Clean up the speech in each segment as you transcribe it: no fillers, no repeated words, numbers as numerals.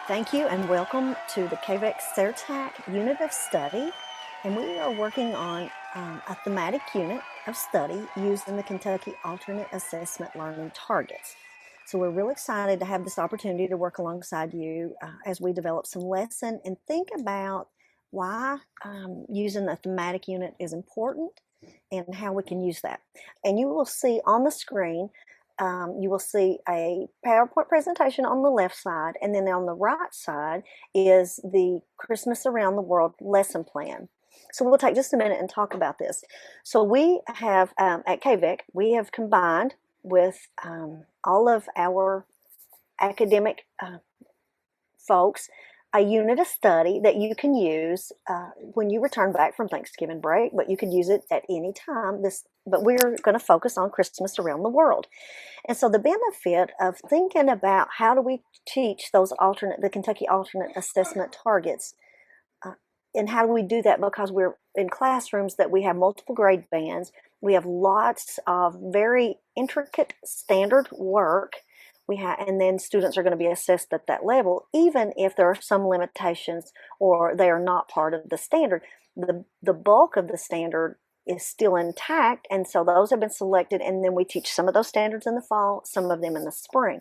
Thank you and welcome to the KVEC SERTAC Unit of Study. And we are working on a thematic unit of study using the Kentucky Alternate Assessment Learning Targets. So we're really excited to have this opportunity to work alongside you as we develop some lesson and think about why using a thematic unit is important and how we can use that. And you will see on the screen you will see a PowerPoint presentation on the left side, and then on the right side is the Christmas Around the World lesson plan. So we'll take just a minute and talk about this. So we have, at KVEC, we have combined with all of our academic folks a unit of study that you can use when you return back from Thanksgiving break, but you could use it at any time. But we're going to focus on Christmas Around the World. And so the benefit of thinking about how do we teach the Kentucky alternate assessment targets, and how do we do that, because we're in classrooms that we have multiple grade bands, we have lots of very intricate standard work, and then students are going to be assessed at that level, even if there are some limitations or they are not part of the standard. The bulk of the standard is still intact, and so those have been selected, and then we teach some of those standards in the fall, some of them in the spring.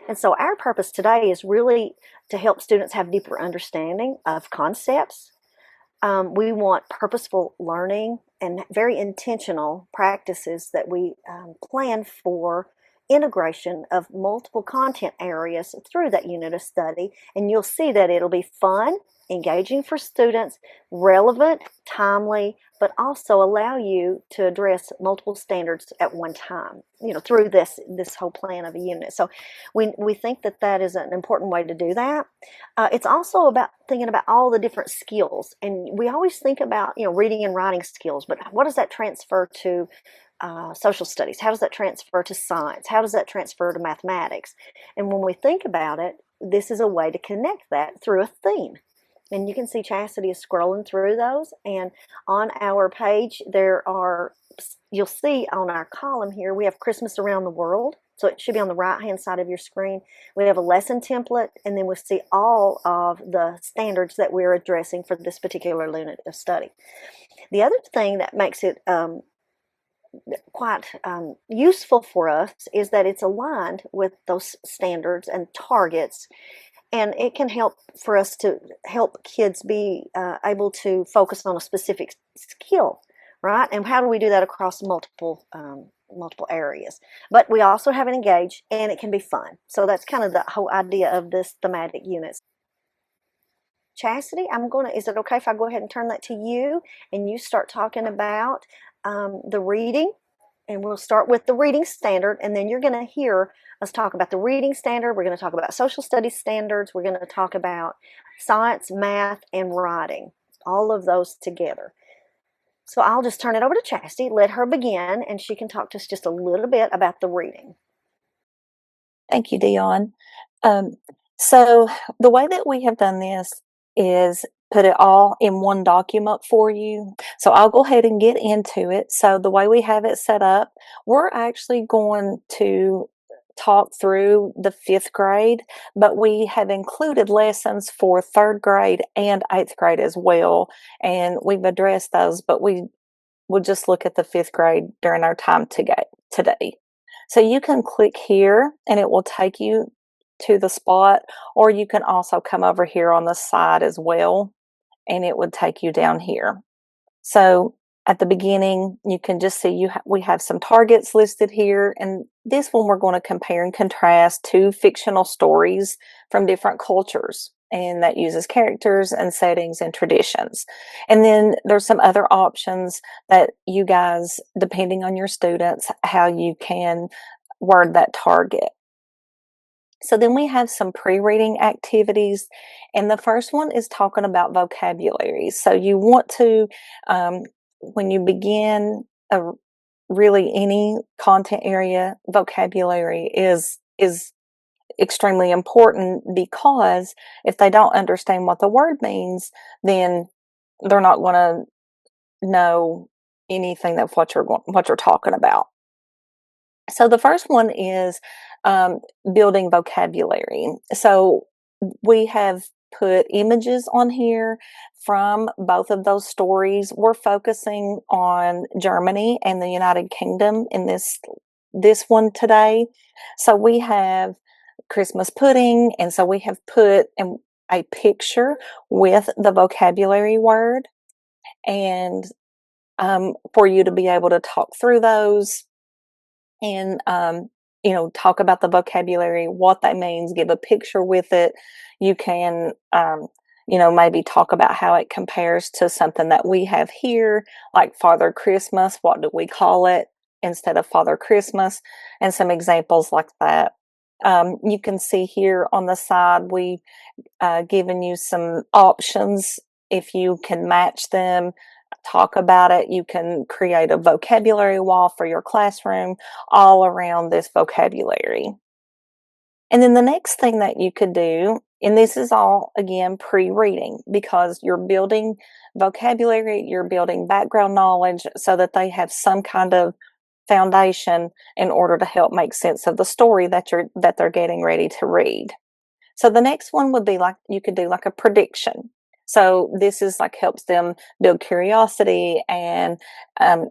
And so our purpose today is really to help students have deeper understanding of concepts. We want purposeful learning and very intentional practices that we plan for integration of multiple content areas through that unit of study. And you'll see that it'll be fun, engaging for students, relevant, timely, but also allow you to address multiple standards at one time, through this whole plan of a unit. So we think that is an important way to do that. It's also about thinking about all the different skills. And we always think about, reading and writing skills, but what does that transfer to social studies? How does that transfer to science? How does that transfer to mathematics? And when we think about it, this is a way to connect that through a theme. And you can see Chassidy is scrolling through those. And on our page, you'll see on our column here, we have Christmas Around the World. So it should be on the right-hand side of your screen. We have a lesson template, and then we'll see all of the standards that we're addressing for this particular unit of study. The other thing that makes it quite useful for us is that it's aligned with those standards and targets, and it can help for us to help kids be able to focus on a specific skill, right? And how do we do that across multiple areas? But we also have it engaged, and it can be fun. So that's kind of the whole idea of this thematic unit. Chassidy, is it okay if I go ahead and turn that to you, and you start talking about the reading? And we'll start with the reading standard, and then you're going to hear us talk about the reading standard. We're going to talk about social studies standards. We're going to talk about science, math, and writing, all of those together. So I'll just turn it over to Chassidy, let her begin, and she can talk to us just a little bit about the reading. Thank you, Dionne. So the way that we have done this is put it all in one document for you. So I'll go ahead and get into it. So the way we have it set up, we're actually going to talk through the 5th grade, but we have included lessons for 3rd grade and 8th grade as well. And we've addressed those, but we will just look at the 5th grade during our time today. So you can click here and it will take you to the spot, or you can also come over here on the side as well, and it would take you down here. So at the beginning, you can just see we have some targets listed here, and this one we're going to compare and contrast 2 fictional stories from different cultures, and that uses characters and settings and traditions. And then there's some other options that you guys, depending on your students, how you can word that target. So then we have some pre-reading activities, and the first one is talking about vocabulary. So you want to, when you begin really any content area, vocabulary is extremely important, because if they don't understand what the word means, then they're not going to know anything of what you're talking about. So the first one is building vocabulary. So we have put images on here from both of those stories. We're focusing on Germany and the United Kingdom in this one today. So we have Christmas pudding, and so we have put a picture with the vocabulary word, and for you to be able to talk through those and talk about the vocabulary, what that means, give a picture with it. You can maybe talk about how it compares to something that we have here, like Father Christmas. What do we call it instead of Father Christmas? And some examples like that. You can see here on the side, we given you some options. If you can match them, talk about it. You can create a vocabulary wall for your classroom all around this vocabulary. And then the next thing that you could do, and this is all again pre-reading, because you're building vocabulary, you're building background knowledge so that they have some kind of foundation in order to help make sense of the story that they're getting ready to read. So the next one would be like, you could do like a prediction. So this is like helps them build curiosity and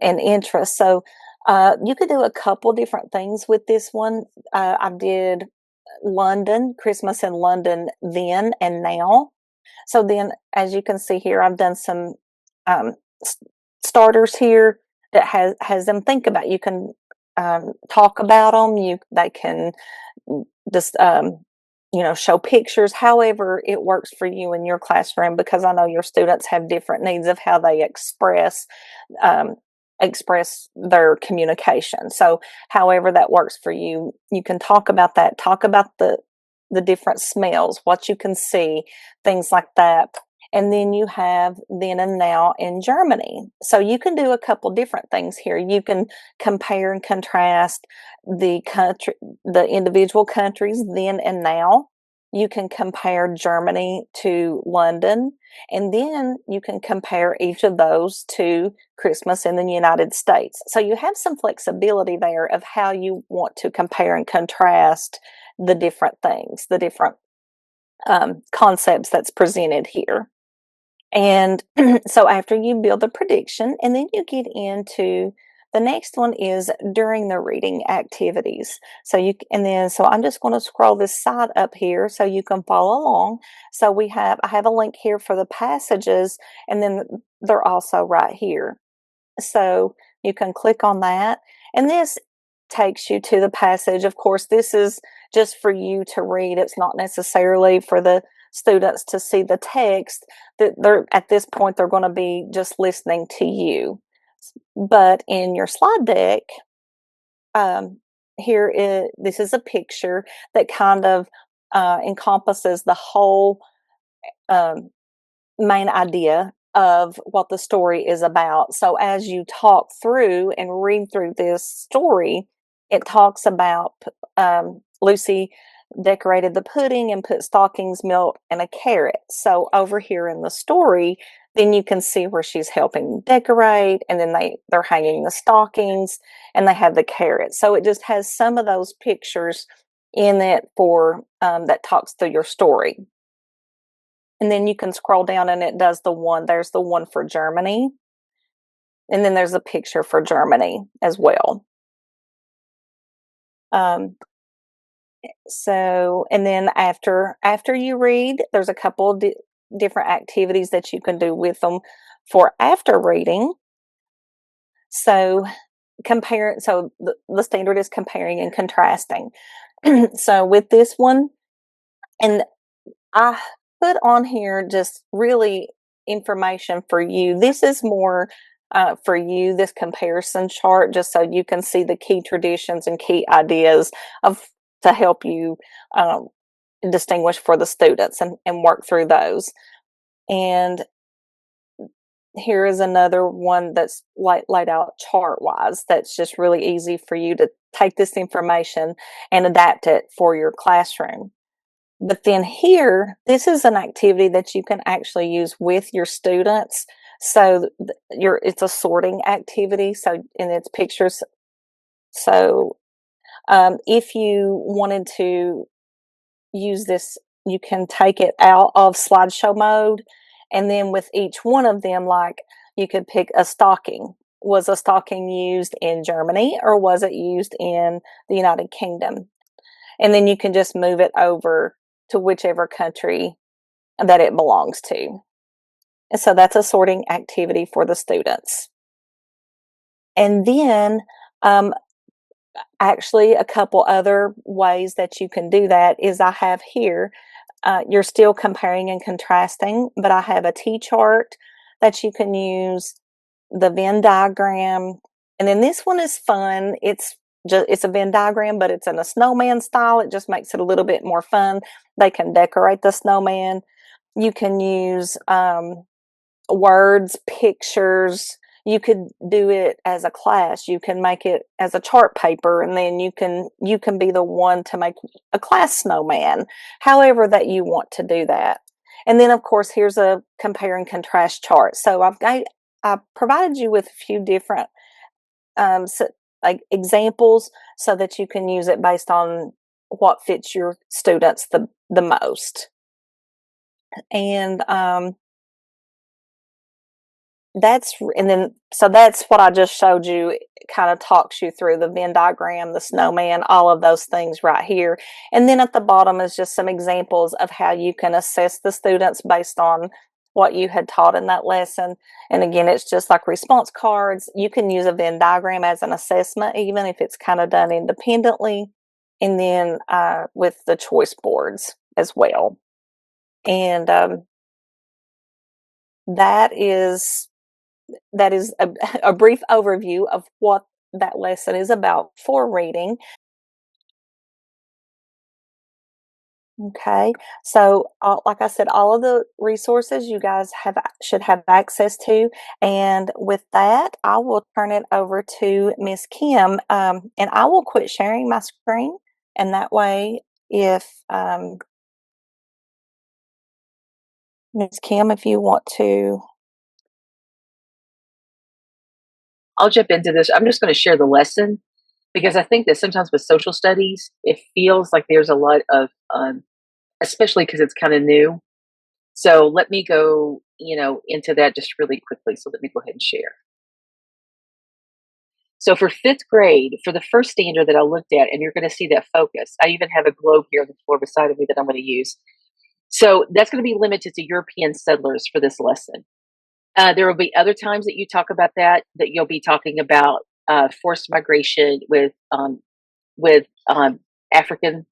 interest. So you could do a couple different things with this one. I did London, Christmas in London then and now. So then, as you can see here, I've done some um, starters here that has them think about. You can talk about them. They can just show pictures, however it works for you in your classroom, because I know your students have different needs of how they um, express their communication. So however that works for you, you can talk about that, talk about the different smells, what you can see, things like that. And then you have then and now in Germany. So you can do a couple different things here. You can compare and contrast the individual countries then and now. You can compare Germany to London, and then you can compare each of those to Christmas in the United States. So you have some flexibility there of how you want to compare and contrast the different things, the different concepts that's presented here. And so after you build the prediction, and then you get into the next one is during the reading activities. So I'm just going to scroll this side up here so you can follow along. So I have a link here for the passages, and then they're also right here. So you can click on that, and this takes you to the passage. Of course, this is just for you to read. It's not necessarily for the students to see the text. That they're at this point they're going to be just listening to you. But in your slide deck, this is a picture that kind of encompasses the whole main idea of what the story is about. So as you talk through and read through this story, it talks about Lucy decorated the pudding and put stockings, milk, and a carrot. So over here in the story, then you can see where she's helping decorate, and then they're hanging the stockings, and they have the carrot. So it just has some of those pictures in it for that talks through your story. And then you can scroll down and it does there's the one for Germany. And then there's a picture for Germany as well. And then after you read, there's a couple of different activities that you can do with them for after reading. So the standard is comparing and contrasting. So with this one, and I put on here just really information for you. This is more for you, this comparison chart, just so you can see the key traditions and key ideas to help you distinguish for the students and work through those. And here is another one that's laid out chart wise. That's just really easy for you to take this information and adapt it for your classroom. But then here, this is an activity that you can actually use with your students. So it's a sorting activity. So, and it's pictures. So if you wanted to use this you can take it out of slideshow mode, and then with each one of them, like you could pick a stocking. Was a stocking used in Germany or was it used in the United Kingdom? And then you can just move it over to whichever country that it belongs to. And so that's a sorting activity for the students. And then actually a couple other ways that you can do that is I have here, you're still comparing and contrasting, but I have a T-chart that you can use, the Venn diagram, and then this one is fun. It's a Venn diagram, but it's in a snowman style. It just makes it a little bit more fun. They can decorate the snowman. You can use words, pictures. You could do it as a class. You can make it as a chart paper, and then you can be the one to make a class snowman, however that you want to do that. And then, of course, here's a compare and contrast chart. So I provided you with a few different like examples so that you can use it based on what fits your students the most. And that's what I just showed you. It kind of talks you through the Venn diagram, the snowman, all of those things right here. And then at the bottom is just some examples of how you can assess the students based on what you had taught in that lesson. And again, it's just like response cards. You can use a Venn diagram as an assessment, even if it's kind of done independently, and then with the choice boards as well. And that is a brief overview of what that lesson is about for reading. Okay, so like I said, all of the resources you guys should have access to. And with that, I will turn it over to Miss Kim, and I will quit sharing my screen. And that way, if Miss Kim, if you want to. I'll jump into this. I'm just going to share the lesson because I think that sometimes with social studies, it feels like there's a lot of, especially because it's kind of new. So let me go, into that just really quickly. So let me go ahead and share. So for fifth grade, for the first standard that I looked at, and you're going to see that focus, I even have a globe here on the floor beside of me that I'm going to use. So that's going to be limited to European settlers for this lesson. There will be other times that you talk about that you'll be talking about forced migration with African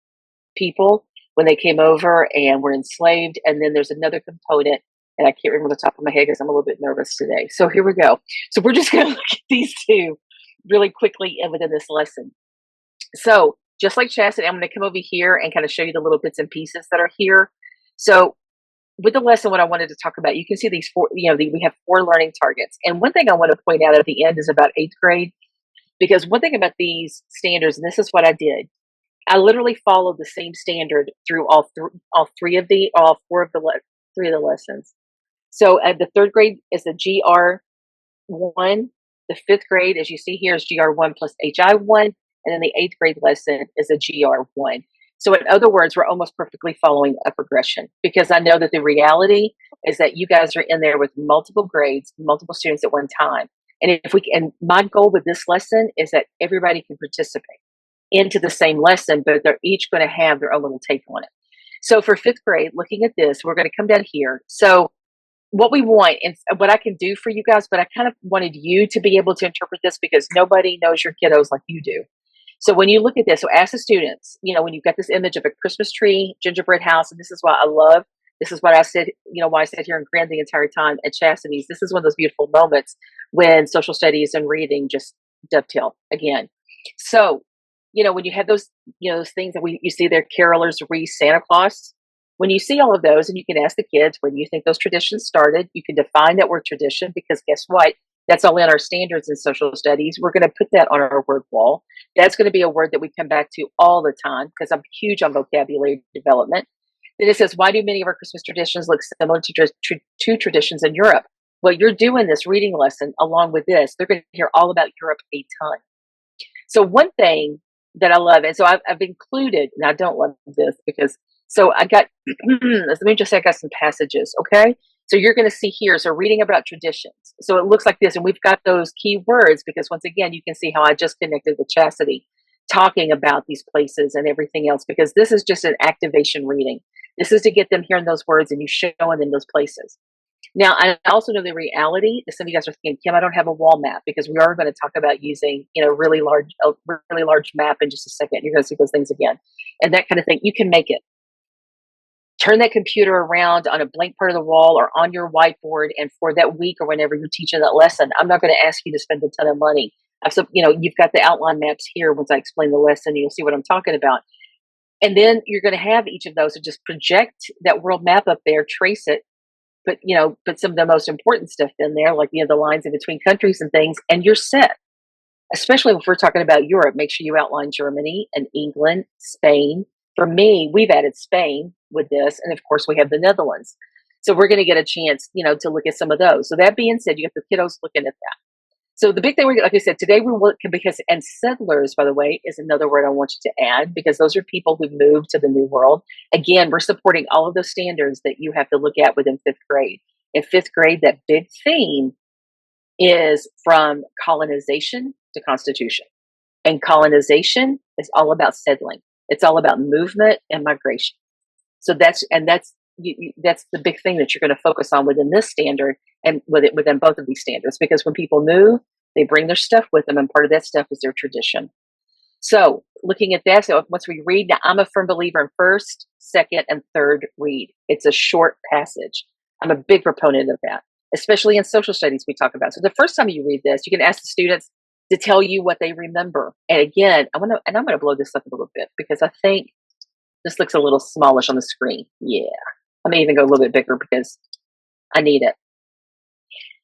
people when they came over and were enslaved. And then there's another component, and I can't remember the top of my head because I'm a little bit nervous today. So here we go. So we're just going to look at these two really quickly within this lesson. So just like Chassidy, I'm going to come over here and kind of show you the little bits and pieces that are here. So with the lesson, what I wanted to talk about, you can see these four, we have 4 learning targets. And one thing I want to point out at the end is about 8th grade, because one thing about these standards, and this is what I did, I literally followed the same standard through all 4 of the lessons. So at the 3rd grade is the GR1, the 5th grade, as you see here, is GR1 plus HI1, and then the 8th grade lesson is a GR1. So in other words, we're almost perfectly following a progression, because I know that the reality is that you guys are in there with multiple grades, multiple students at one time. And and my goal with this lesson is that everybody can participate into the same lesson, but they're each going to have their own little take on it. So for 5th grade, looking at this, we're going to come down here. So what we want and what I can do for you guys, but I kind of wanted you to be able to interpret this because nobody knows your kiddos like you do. So when you look at this, so ask the students, when you've got this image of a Christmas tree, gingerbread house, and this is what I love. This is what I said, why I sat here and grinned the entire time at Chassidy's. This is one of those beautiful moments when social studies and reading just dovetail again. So, when you have those, those things that you see there, carolers read Santa Claus. When you see all of those, and you can ask the kids, when you think those traditions started, you can define that word tradition, because guess what? That's all in our standards in social studies. We're going to put that on our word wall. That's going to be a word that we come back to all the time because I'm huge on vocabulary development. Then it says, why do many of our Christmas traditions look similar to traditions in Europe? Well, you're doing this reading lesson along with this. They're going to hear all about Europe a ton. So one thing that I love, and so I've included, and I don't love this because So I got, let me just say I got some passages, okay? So you're going to see here, so reading about traditions. So it looks like this, and we've got those key words because once again, you can see how I just connected with Chassidy talking about these places and everything else because this is just an activation reading. This is to get them hearing those words and you showing them those places. Now, I also know the reality that some of you guys are thinking, Kim, I don't have a wall map because we are going to talk about using, a really large map in just a second. You're going to see those things again and that kind of thing. You can make it. Turn that computer around on a blank part of the wall or on your whiteboard. And for that week or whenever you're teaching that lesson, I'm not going to ask you to spend a ton of money. You've got the outline maps here. Once I explain the lesson, you'll see what I'm talking about. And then you're going to have each of those. So just project that world map up there, trace it, put some of the most important stuff in there, like, the lines in between countries and things, and you're set. Especially if we're talking about Europe, make sure you outline Germany and England, Spain. For me, we've added Spain with this. And of course, we have the Netherlands. So we're going to get a chance, to look at some of those. So that being said, you got the kiddos looking at that. So the big thing, like I said, today we look because, and settlers, by the way, is another word I want you to add because those are people who moved to the New World. Again, we're supporting all of those standards that you have to look at within fifth grade. In fifth grade, that big theme is from colonization to constitution. And colonization is all about settling. It's all about movement and migration. So that's the big thing that you're going to focus on within this standard and within both of these standards, because when people move, they bring their stuff with them, and part of that stuff is their tradition. So looking at that, so once we read, now I'm a firm believer in first, second, and third read. It's a short passage. I'm a big proponent of that, especially in social studies we talk about. So the first time you read this, you can ask the students to tell you what they remember. And again, I'm going to blow this up a little bit because I think this looks a little smallish on the screen. Yeah. I may even go a little bit bigger because I need it.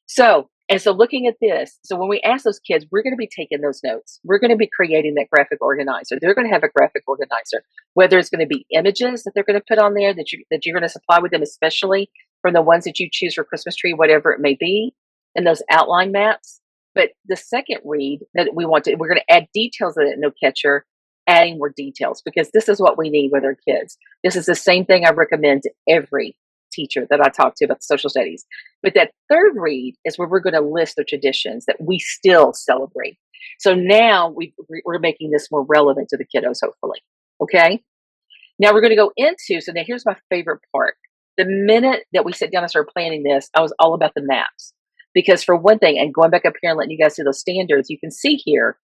So looking at this, so when we ask those kids, we're going to be taking those notes. We're going to be creating that graphic organizer. They're going to have a graphic organizer, whether it's going to be images that they're going to put on there that you're going to supply with them, especially from the ones that you choose for Christmas tree, whatever it may be, and those outline maps. But the second read that we're going to add details of that no catcher, adding more details, because this is what we need with our kids. This is the same thing I recommend to every teacher that I talk to about social studies. But that third read is where we're going to list the traditions that we still celebrate. So now we're making this more relevant to the kiddos, hopefully. Okay. Now we're going to go into, so now here's my favorite part. The minute that we sat down and started planning this, I was all about the maps. Because for one thing, and going back up here and letting you guys see those standards, you can see here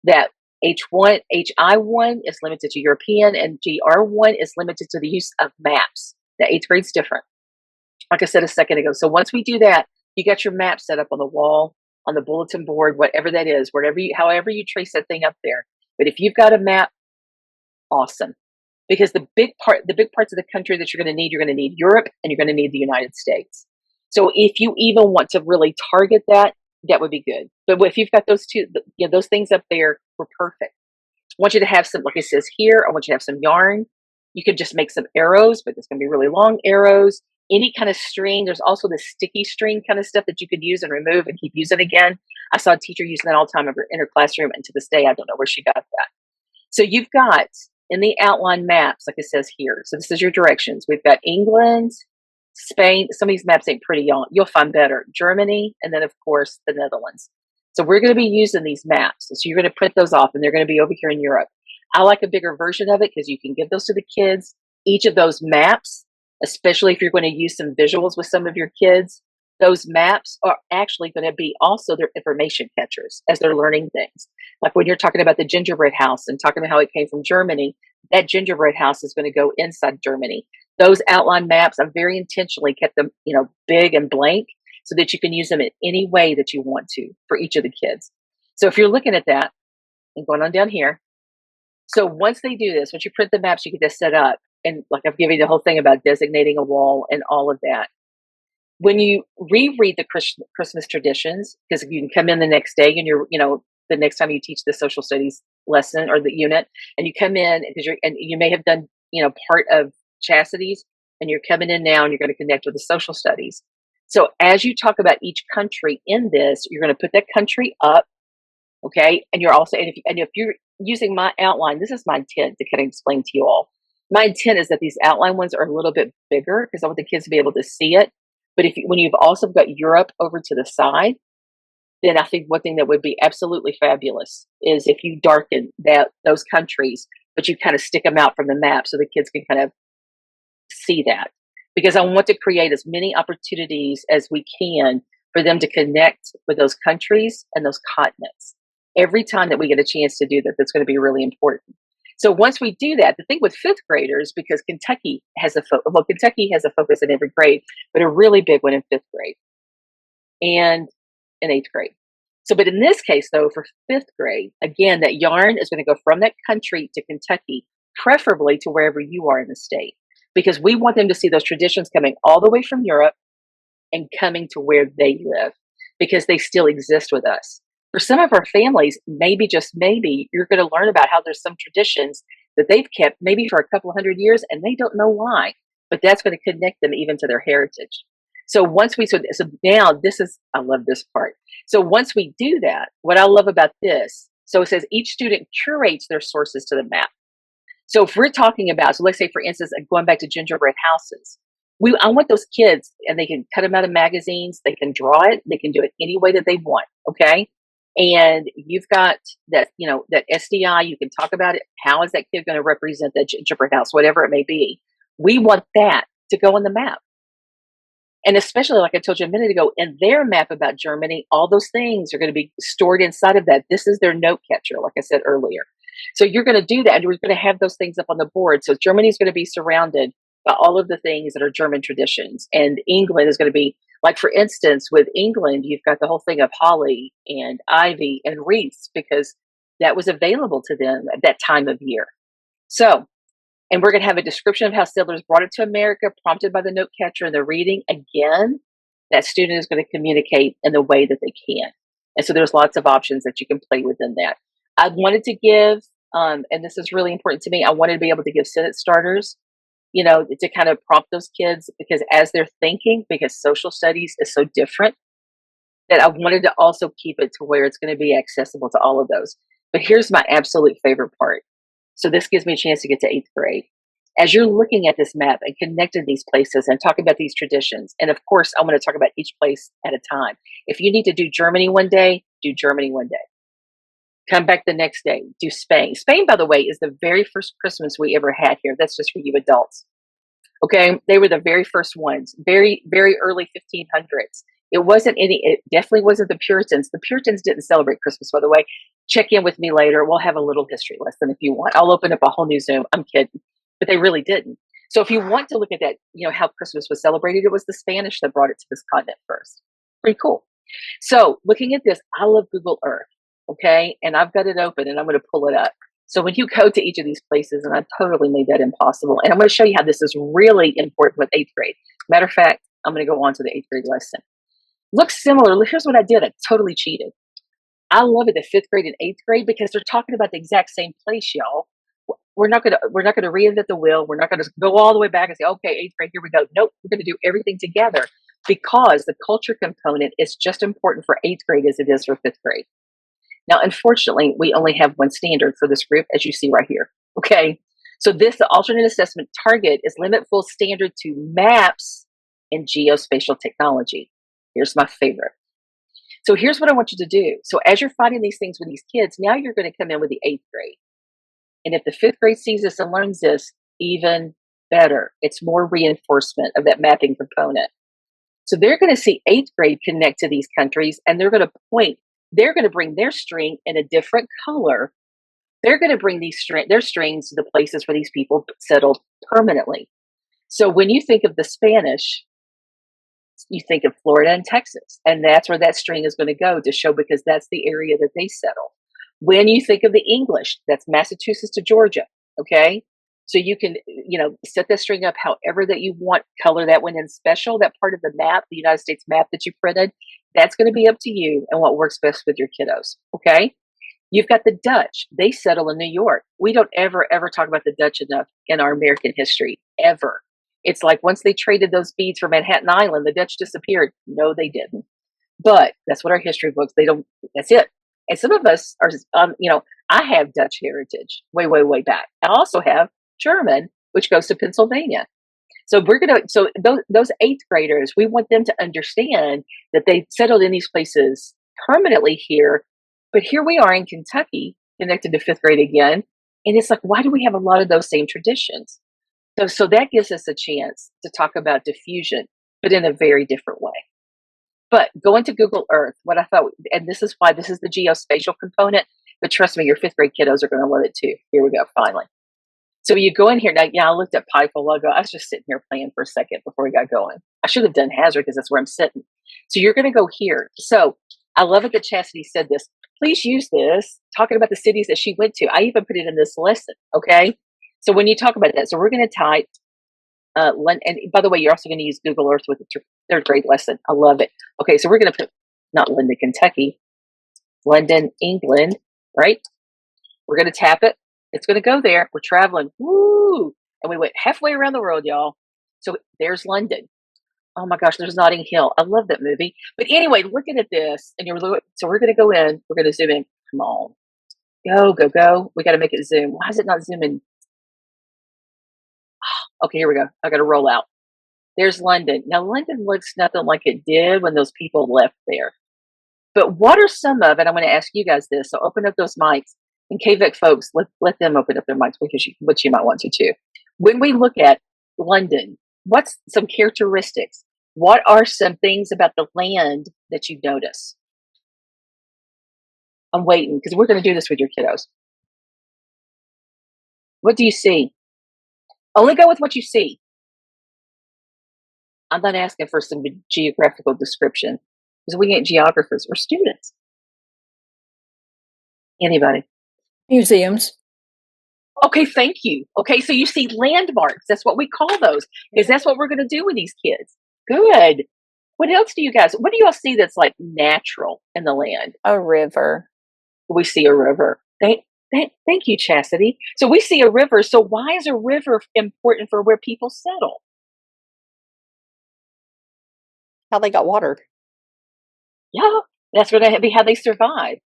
that HI1 is limited to European and GR1 is limited to the use of maps. The 8th grade's different. Like I said a second ago. So once we do that, you got your map set up on the wall, on the bulletin board, whatever that is, however you trace that thing up there. But if you've got a map, awesome. Because the big parts of the country that you're going to need Europe and you're going to need the United States. So if you even want to really target that, that would be good. But if you've got those two, those things up there, we're perfect. I want you to have some, like it says here, I want you to have some yarn. You could just make some arrows, but it's going to be really long arrows. Any kind of string. There's also the sticky string kind of stuff that you could use and remove and keep using again. I saw a teacher using that all the time in her classroom, and to this day, I don't know where she got that. So you've got in the outline maps, like it says here. So this is your directions. We've got England, Spain. Some of these maps ain't pretty. You'll find better. Germany, and then of course the Netherlands. So we're going to be using these maps. So you're going to print those off, and they're going to be over here in Europe. I like a bigger version of it because you can give those to the kids. Each of those maps, especially if you're going to use some visuals with some of your kids, those maps are actually going to be also their information catchers as they're learning things. Like when you're talking about the gingerbread house and talking about how it came from Germany, that gingerbread house is going to go inside Germany. Those outline maps, I've very intentionally kept them, big and blank so that you can use them in any way that you want to for each of the kids. So if you're looking at that and going on down here, so once they do this, once you print the maps, you get this set up. And like I've given you the whole thing about designating a wall and all of that. When you reread the Christmas traditions, because you can come in the next day and the next time you teach the social studies lesson or the unit, and you come in and you may have done, part of Chassidy's, and you're coming in now and you're going to connect with the social studies. So as you talk about each country in this, you're going to put that country up. Okay. And you're also, and if you're using my outline, this is my intent to kind of explain to you all. My intent is that these outline ones are a little bit bigger because I want the kids to be able to see it. But when you've also got Europe over to the side, then I think one thing that would be absolutely fabulous is if you darken those countries, but you kind of stick them out from the map so the kids can kind of see that. Because I want to create as many opportunities as we can for them to connect with those countries and those continents. Every time that we get a chance to do that, that's going to be really important. So once we do that, the thing with fifth graders, because Kentucky has a focus in every grade, but a really big one in fifth grade and in eighth grade. So, but in this case, though, for fifth grade, again, that yarn is going to go from that country to Kentucky, preferably to wherever you are in the state, because we want them to see those traditions coming all the way from Europe and coming to where they live, because they still exist with us. For some of our families, maybe, just maybe, you're going to learn about how there's some traditions that they've kept maybe for a couple of 100 years and they don't know why, but that's going to connect them even to their heritage. So now I love this part. So once we do that, what I love about this, so it says each student curates their sources to the map. So if we're talking about, so let's say, for instance, going back to gingerbread houses, I want those kids, and they can cut them out of magazines, they can draw it, they can do it any way that they want, okay? And you've got that, that SDI, you can talk about it. How is that kid going to represent that gingerbread house, whatever it may be? We want that to go on the map. And especially, like I told you a minute ago, in their map about Germany, all those things are going to be stored inside of that. This is their note catcher, like I said earlier. So you're going to do that, and we're going to have those things up on the board. So Germany is going to be surrounded by all of the things that are German traditions. And England is going to be, like, for instance, with England, you've got the whole thing of holly and ivy and wreaths, because that was available to them at that time of year. So, and we're going to have a description of how settlers brought it to America, prompted by the note catcher and the reading. Again, that student is going to communicate in the way that they can. And so there's lots of options that you can play within that. I wanted to give, and this is really important to me, I wanted to be able to give sentence starters, to kind of prompt those kids, because as they're thinking, because social studies is so different, that I wanted to also keep it to where it's going to be accessible to all of those. But here's my absolute favorite part. So this gives me a chance to get to eighth grade. As you're looking at this map and connecting these places and talking about these traditions, and of course, I want to talk about each place at a time. If you need to do Germany one day, do Germany one day. Come back the next day, do Spain. Spain, by the way, is the very first Christmas we ever had here. That's just for you adults. Okay, they were the very first ones, very, very early 1500s. It definitely wasn't the Puritans. The Puritans didn't celebrate Christmas, by the way. Check in with me later. We'll have a little history lesson if you want. I'll open up a whole new Zoom. I'm kidding. But they really didn't. So if you want to look at that, how Christmas was celebrated, it was the Spanish that brought it to this continent first. Pretty cool. So looking at this, I love Google Earth. Okay. And I've got it open and I'm going to pull it up. So when you go to each of these places, and I totally made that impossible, and I'm going to show you how this is really important with eighth grade. Matter of fact, I'm going to go on to the eighth grade lesson. Looks similar. Here's what I did. I totally cheated. I love it at fifth grade and eighth grade because they're talking about the exact same place, y'all. We're not going to reinvent the wheel. We're not going to go all the way back and say, okay, eighth grade, here we go. Nope, we're going to do everything together, because the culture component is just important for eighth grade as it is for fifth grade. Now, unfortunately, we only have one standard for this group, as you see right here. Okay, so the alternate assessment target is limit full standard to maps and geospatial technology. Here's my favorite. So here's what I want you to do. So as you're finding these things with these kids, now you're going to come in with the eighth grade. And if the fifth grade sees this and learns this, even better. It's more reinforcement of that mapping component. So they're going to see eighth grade connect to these countries, and they're going to point. They're going to bring their string in a different color. They're going to bring their strings to the places where these people settled permanently. So when you think of the Spanish, you think of Florida and Texas, and that's where that string is going to go to show, because that's the area that they settled. When you think of the English, that's Massachusetts to Georgia. Okay. So you can, set that string up however that you want, color that one in special, that part of the map, the United States map that you printed, that's going to be up to you and what works best with your kiddos. Okay. You've got the Dutch. They settle in New York. We don't ever talk about the Dutch enough in our American history, ever. It's like once they traded those beads for Manhattan Island, the Dutch disappeared. No, they didn't. But that's what our history books, that's it. And some of us are, I have Dutch heritage way, way, way back. I also have German which goes to Pennsylvania. So those eighth graders, we want them to understand that they settled in these places permanently here, but here we are in Kentucky, connected to fifth grade again. And it's like, why do we have a lot of those same traditions? So that gives us a chance to talk about diffusion, but in a very different way. But going to Google Earth, what I thought, and this is why this is the geospatial component, but trust me, your fifth grade kiddos are going to love it too. Here we go, finally. So you go in here, now, I looked at pipe a while ago. I was just sitting here playing for a second before we got going. I should have done hazard because that's where I'm sitting. So you're going to go here. So I love it that Chassidy said this. Please use this, talking about the cities that she went to. I even put it in this lesson, okay? So when you talk about that, so we're going to type, and by the way, you're also going to use Google Earth with the third grade lesson. I love it. Okay, so we're going to put, not London, Kentucky, London, England, right? We're going to tap it. It's going to go there. We're traveling. Woo! And we went halfway around the world, y'all. So there's London. Oh my gosh, there's Notting Hill. I love that movie. But anyway, looking at this, and so we're going to go in. We're going to zoom in. Come on. Go, go, go. We got to make it zoom. Why is it not zooming? Okay, here we go. I got to roll out. There's London. Now, London looks nothing like it did when those people left there. But what are some of, and I'm going to ask you guys this, so open up those mics. And KVEC folks, let them open up their mics, which you might want to too. When we look at London, what's some characteristics? What are some things about the land that you notice? I'm waiting because we're going to do this with your kiddos. What do you see? Only go with what you see. I'm not asking for some geographical description because we ain't geographers. We're students. Anybody? Museums. Okay, thank you. Okay, so you see landmarks. That's what we call those because that's what we're going to do with these kids. Good. What else do y'all see that's like natural in the land? A river. We see a river. Thank you, Chassidy. So we see a river. So why is a river important for where people settle? How they got water. Yeah, that's going to be how they survive.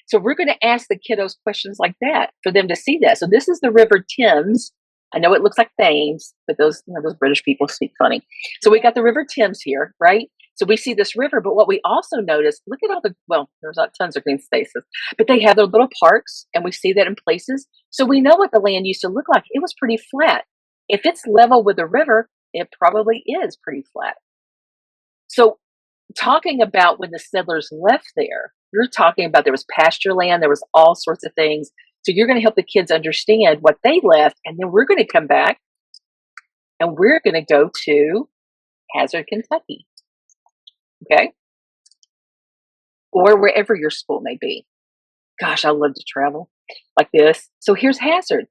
So we're going to ask the kiddos questions like that for them to see that. So this is the River Thames. I know it looks like Thames, but those British people speak funny. So we got the River Thames here, right? So we see this river, but what we also notice, look at there's not tons of green spaces, but they have their little parks, and we see that in places. So we know what the land used to look like. It was pretty flat. If it's level with the river, it probably is pretty flat. So talking about when the settlers left there, you're talking about there was pasture land, there was all sorts of things. So you're going to help the kids understand what they left, and then we're going to come back and we're going to go to Hazard, Kentucky. Okay? Or wherever your school may be. Gosh, I love to travel like this. So here's Hazard.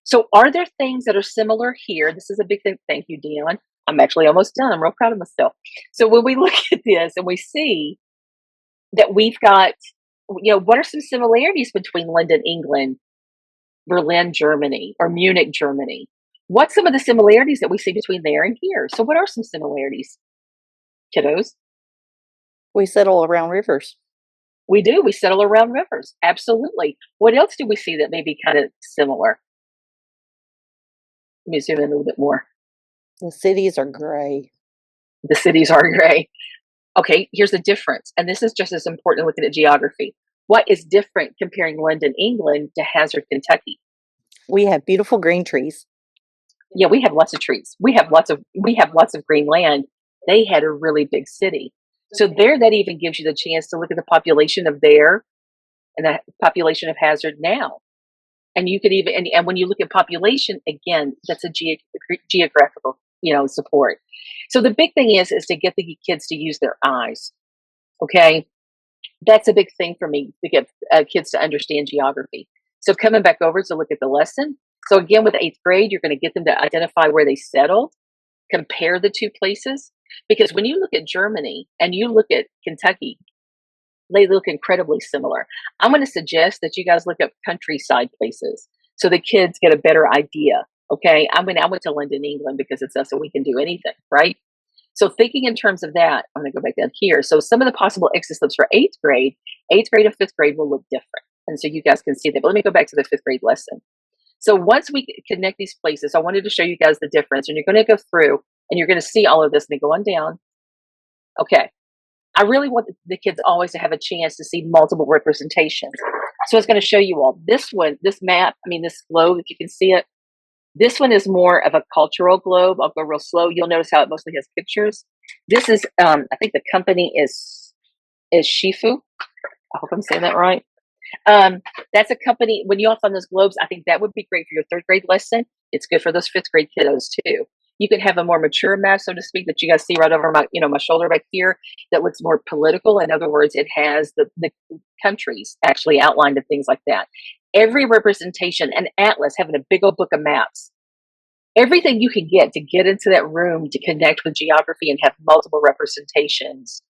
So are there things that are similar here? This is a big thing. Thank you, Dionne. I'm actually almost done. I'm real proud of myself. So when we look at this and we see that we've got, what are some similarities between London, England, Berlin, Germany, or Munich, Germany? What's some of the similarities that we see between there and here? So what are some similarities, kiddos? We settle around rivers. We do. We settle around rivers. Absolutely. What else do we see that may be kind of similar? Let me zoom in a little bit more. The cities are gray. The cities are gray. Okay, here's the difference. And this is just as important looking at geography. What is different comparing London, England to Hazard, Kentucky? We have beautiful green trees. Yeah, we have lots of trees. We have lots of green land. They had a really big city. So there, that even gives you the chance to look at the population of there and the population of Hazard now. And you could even, and when you look at population, again, that's a geographical, support. So the big thing is to get the kids to use their eyes. Okay. That's a big thing for me, to get kids to understand geography. So coming back over to look at the lesson. So again, with eighth grade, you're going to get them to identify where they settled, compare the two places. Because when you look at Germany and you look at Kentucky, they look incredibly similar. I'm going to suggest that you guys look up countryside places so the kids get a better idea. Okay. I went to London, England because it's us and we can do anything, right? So thinking in terms of that, I'm going to go back down here. So some of the possible exit slips for eighth grade and fifth grade will look different. And so you guys can see that. But let me go back to the fifth grade lesson. So once we connect these places, I wanted to show you guys the difference, and you're going to go through and you're going to see all of this and then go on down. Okay. I really want the kids always to have a chance to see multiple representations. So I was going to show you all this one, this map, this globe, if you can see it. This one is more of a cultural globe. I'll go real slow. You'll notice how it mostly has pictures. This is, I think the company is Shifu. I hope I'm saying that right. That's a company. When you all find those globes, I think that would be great for your third grade lesson. It's good for those fifth grade kiddos too. You could have a more mature map, so to speak, that you guys see right over my, my shoulder back here, that looks more political. In other words, it has the countries actually outlined and things like that. Every representation, an atlas, having a big old book of maps, everything you can get to get into that room to connect with geography and have multiple representations.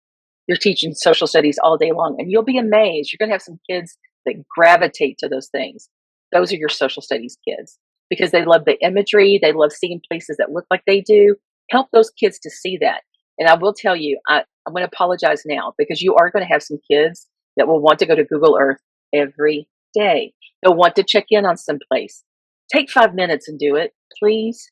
You're teaching social studies all day long, and you'll be amazed. You're going to have some kids that gravitate to those things. Those are your social studies kids, because they love the imagery. They love seeing places that look like they do. Help those kids to see that. And I will tell you, I'm going to apologize now, because you are going to have some kids that will want to go to Google Earth every day. They'll want to check in on some place. Take 5 minutes and do it, please.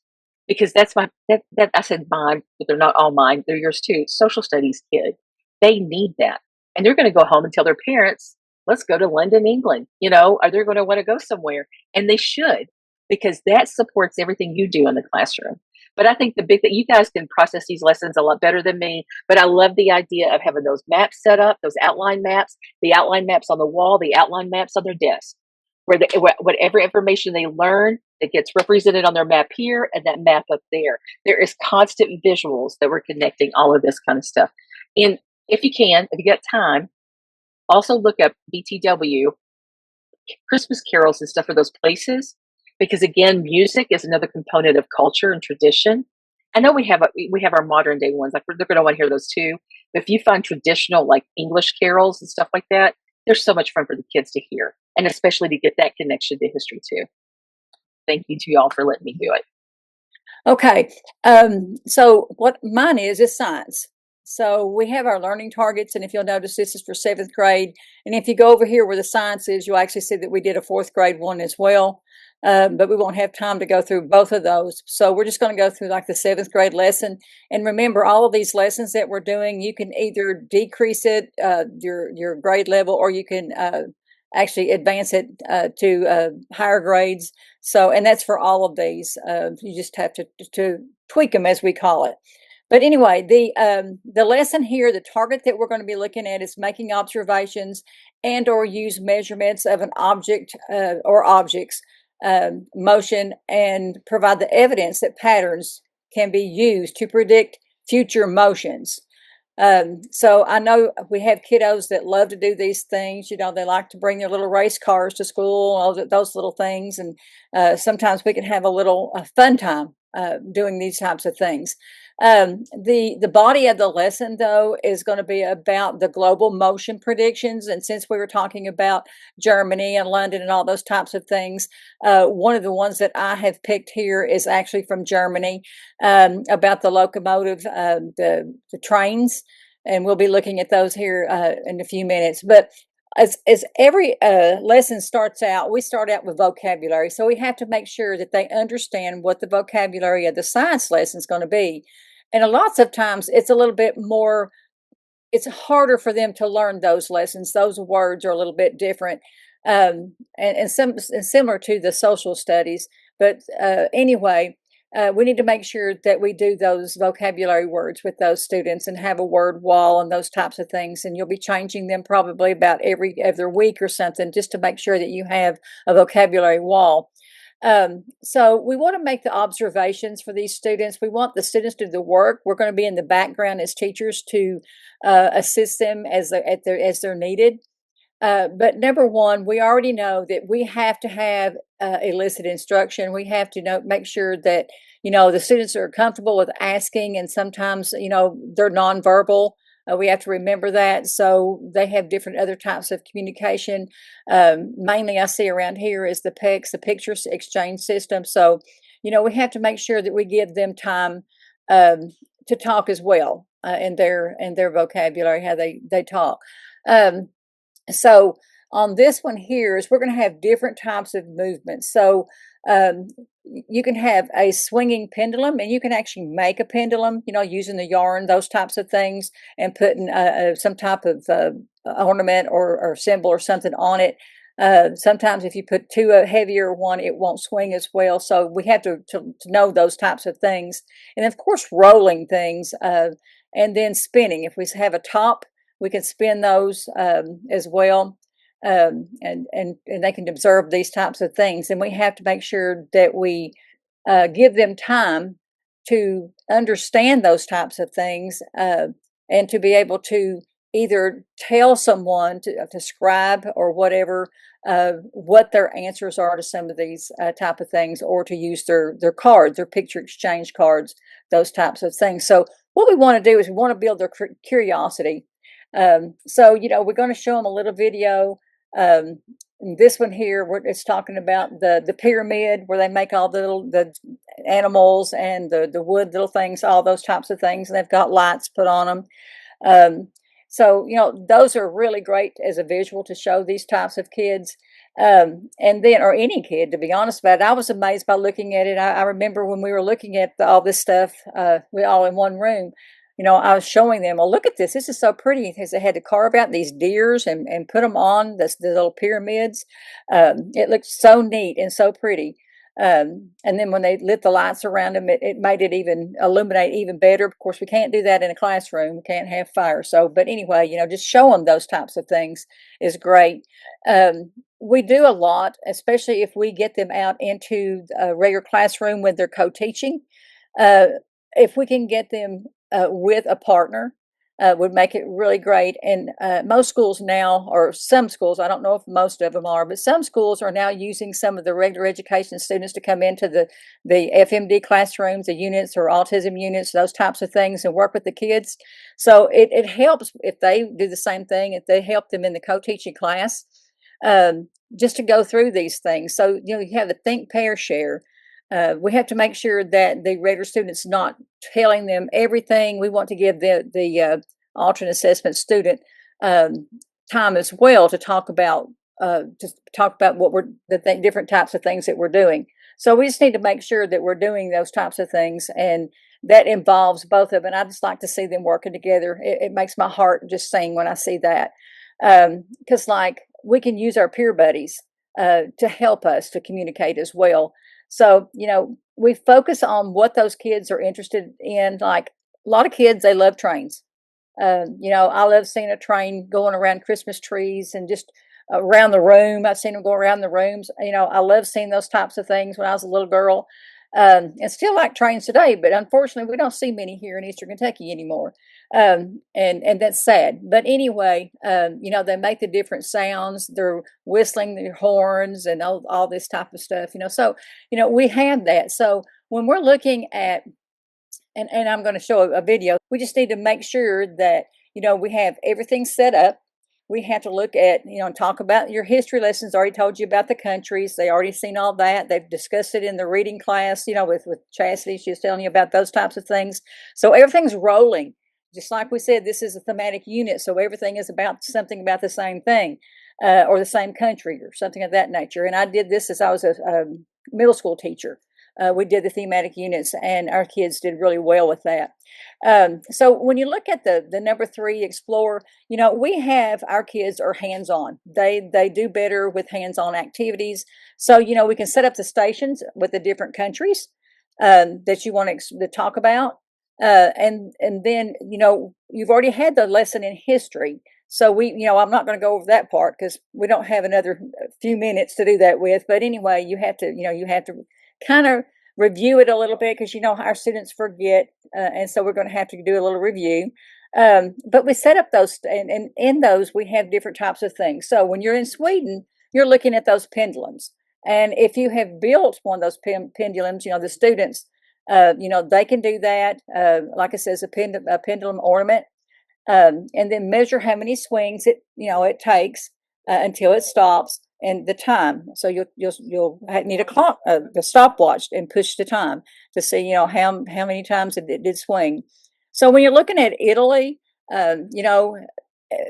Because that's that I said mine, but they're not all mine. They're yours too. Social studies kid. They need that. And they're going to go home and tell their parents, let's go to London, England, or they're going to want to go somewhere. And they should, because that supports everything you do in the classroom. But I think the big thing, you guys can process these lessons a lot better than me, but I love the idea of having those maps set up, those outline maps, the outline maps on the wall, the outline maps on their desk, where whatever information they learn, it gets represented on their map here and that map up there. There is constant visuals that we're connecting all of this kind of stuff. And if you get time, also look up BTW, Christmas carols and stuff for those places, because again, music is another component of culture and tradition. I know we have our modern day ones, like they're going to want to hear those too. But if you find traditional like English carols and stuff like that, they're so much fun for the kids to hear, and especially to get that connection to history too. Thank you to y'all for letting me do it. Okay, so what mine is science. So we have our learning targets, and if you'll notice, this is for 7th grade. And if you go over here where the science is, you'll actually see that we did a 4th grade one as well. But we won't have time to go through both of those. So we're just going to go through like the 7th grade lesson. And remember, all of these lessons that we're doing, you can either decrease it, your grade level, or you can actually advance it to higher grades. So, and that's for all of these. You just have to tweak them, as we call it. But anyway, the lesson here, the target that we're going to be looking at is making observations and or use measurements of an object or objects motion, and provide the evidence that patterns can be used to predict future motions. So I know we have kiddos that love to do these things. They like to bring their little race cars to school, all those little things. And sometimes we can have a little fun time doing these types of things. The body of the lesson, though, is going to be about the global motion predictions. And since we were talking about Germany and London and all those types of things, one of the ones that I have picked here is actually from Germany, about the locomotive, the trains. And we'll be looking at those here in a few minutes. But as every lesson starts out, we start out with vocabulary. So we have to make sure that they understand what the vocabulary of the science lesson is going to be. And lots of times it's a little bit more, it's harder for them to learn those lessons. Those words are a little bit different and similar to the social studies. But anyway, we need to make sure that we do those vocabulary words with those students and have a word wall and those types of things. And you'll be changing them probably about every other week or something, just to make sure that you have a vocabulary wall. So we want to make the observations for these students. We want the students to do the work. We're going to be in the background as teachers to assist them as they're needed. But number one, we already know that we have to have illicit instruction. We have to make sure that, the students are comfortable with asking, and sometimes, they're nonverbal. We have to remember that. So they have different other types of communication. Mainly I see around here is the PECS, the picture exchange system. So, we have to make sure that we give them time to talk as well in their vocabulary, how they talk. So on this one here is we're going to have different types of movements. So you can have a swinging pendulum, and you can actually make a pendulum, using the yarn, those types of things, and putting some type of ornament or symbol or something on it. Sometimes if you put too heavier one, it won't swing as well. So we have to know those types of things. And of course, rolling things, and then spinning. If we have a top, we can spin those as well. And they can observe these types of things. And we have to make sure that we give them time to understand those types of things, and to be able to either tell someone to scribe or whatever, what their answers are to some of these type of things, or to use their cards, their picture exchange cards, those types of things. So what we want to do is we want to build their curiosity. So we're going to show them a little video. This one here, it's talking about the pyramid, where they make all the animals and the wood little things, all those types of things, and they've got lights put on them. So those are really great as a visual to show these types of kids. And then, or any kid, to be honest about it, I was amazed by looking at it. I remember when we were looking at all this stuff, we all in one room. I was showing them, look at this. This is so pretty. Because they had to carve out these deers and put them on the little pyramids. It looked so neat and so pretty. And then when they lit the lights around them, it made it even illuminate even better. Of course, we can't do that in a classroom. We can't have fire. So, but anyway, just show them those types of things is great. We do a lot, especially if we get them out into a regular classroom when they're co-teaching. If we can get them with a partner, would make it really great. And most schools now, or some schools, I don't know if most of them are, but some schools are now using some of the regular education students to come into the FMD classrooms, the units or autism units, those types of things, and work with the kids. So it helps if they do the same thing, if they help them in the co-teaching class, just to go through these things. So, you have the think, pair, share. We have to make sure that the regular student's not telling them everything. We want to give the alternate assessment student time as well to talk about what we're different types of things that we're doing. So we just need to make sure that we're doing those types of things, and that involves both of them. And I just like to see them working together. It makes my heart just sing when I see that, because we can use our peer buddies to help us to communicate as well. So, we focus on what those kids are interested in. Like a lot of kids, they love trains. I love seeing a train going around Christmas trees and just around the room. I've seen them go around the rooms. I love seeing those types of things when I was a little girl. And still like trains today, but unfortunately, we don't see many here in Eastern Kentucky anymore. And that's sad. But anyway, they make the different sounds. They're whistling their horns and all this type of stuff. So we have that. So when we're looking at, and I'm going to show a video, we just need to make sure that we have everything set up. We have to look at, and talk about your history lessons. Already told you about the countries. They already seen all that. They've discussed it in the reading class, with Chassidy. She was telling you about those types of things. So everything's rolling. Just like we said, this is a thematic unit. So everything is about something about the same thing, or the same country or something of that nature. And I did this as I was a middle school teacher. We did the thematic units, and our kids did really well with that. So when you look at the number 3, explore, we have our kids are hands-on. They do better with hands-on activities. So, we can set up the stations with the different countries that you want to talk about. And then, you've already had the lesson in history. So I'm not going to go over that part because we don't have another few minutes to do that with. But anyway, you have to kind of review it a little bit because our students forget, and so we're going to have to do a little review. But we set up those, and in those we have different types of things. So when you're in Sweden, you're looking at those pendulums, and if you have built one of those pendulums, the students, they can do that. Like it says, a pendulum ornament, and then measure how many swings it takes until it stops. And the time, so you'll need a clock, the stopwatch, and push the time to see how many times it did swing. So when you're looking at Italy,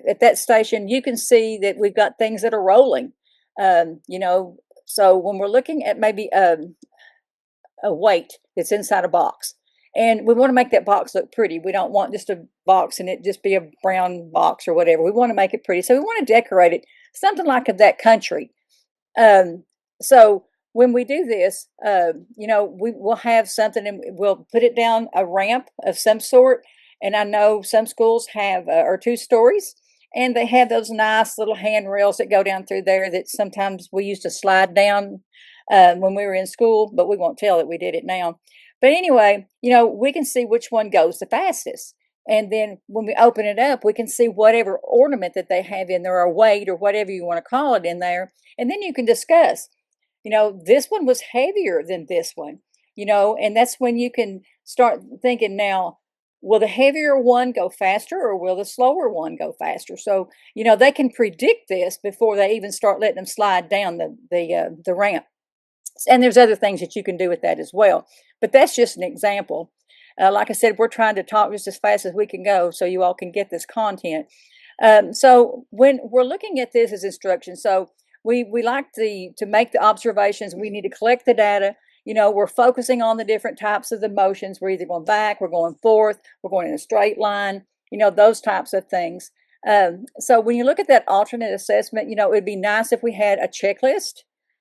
at that station, you can see that we've got things that are rolling. You know, so when we're looking at maybe a weight that's inside a box, and we want to make that box look pretty. We don't want just a box and it just be a brown box or whatever. We want to make it pretty. So we want to decorate it something like that country. So when we do this, you know, we will have something and we'll put it down a ramp of some sort. And I know some schools have or 2 stories, and they have those nice little handrails that go down through there that sometimes we used to slide down when we were in school, but we won't tell that we did it now. But anyway, you know, we can see which one goes the fastest. And then when we open it up, we can see whatever ornament that they have in there or weight or whatever you want to call it in there. And then you can discuss, you know, this one was heavier than this one, you know, and that's when you can start thinking now, will the heavier one go faster or will the slower one go faster? So, you know, they can predict this before they even start letting them slide down the ramp. And there's other things that you can do with that as well. But that's just an example. Like I said, we're trying to talk just as fast as we can go so you all can get this content. So when we're looking at this as instruction, so we like to make the observations. We need to collect the data. You know, we're focusing on the different types of the motions. We're either going back, we're going forth, we're going in a straight line, you know, those types of things. So when you look at that alternate assessment, you know, it'd be nice if we had a checklist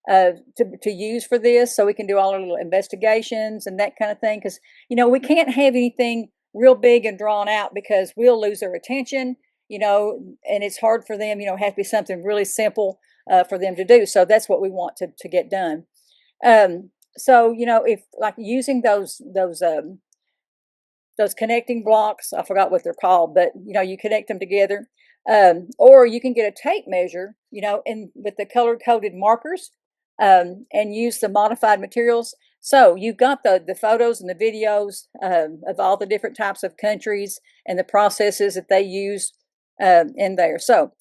to use for this, so we can do all our little investigations and that kind of thing. Because, you know, we can't have anything real big and drawn out because we'll lose their attention, you know, and it's hard for them, you know, it has to be something really simple for them to do. So that's what we want to get done. So, you know, if like using those connecting blocks, I forgot what they're called, but, you know, you connect them together. Or you can get a tape measure, you know, and with the color coded markers, and use the modified materials. So you've got the photos and the videos of all the different types of countries and the processes that they use in there. So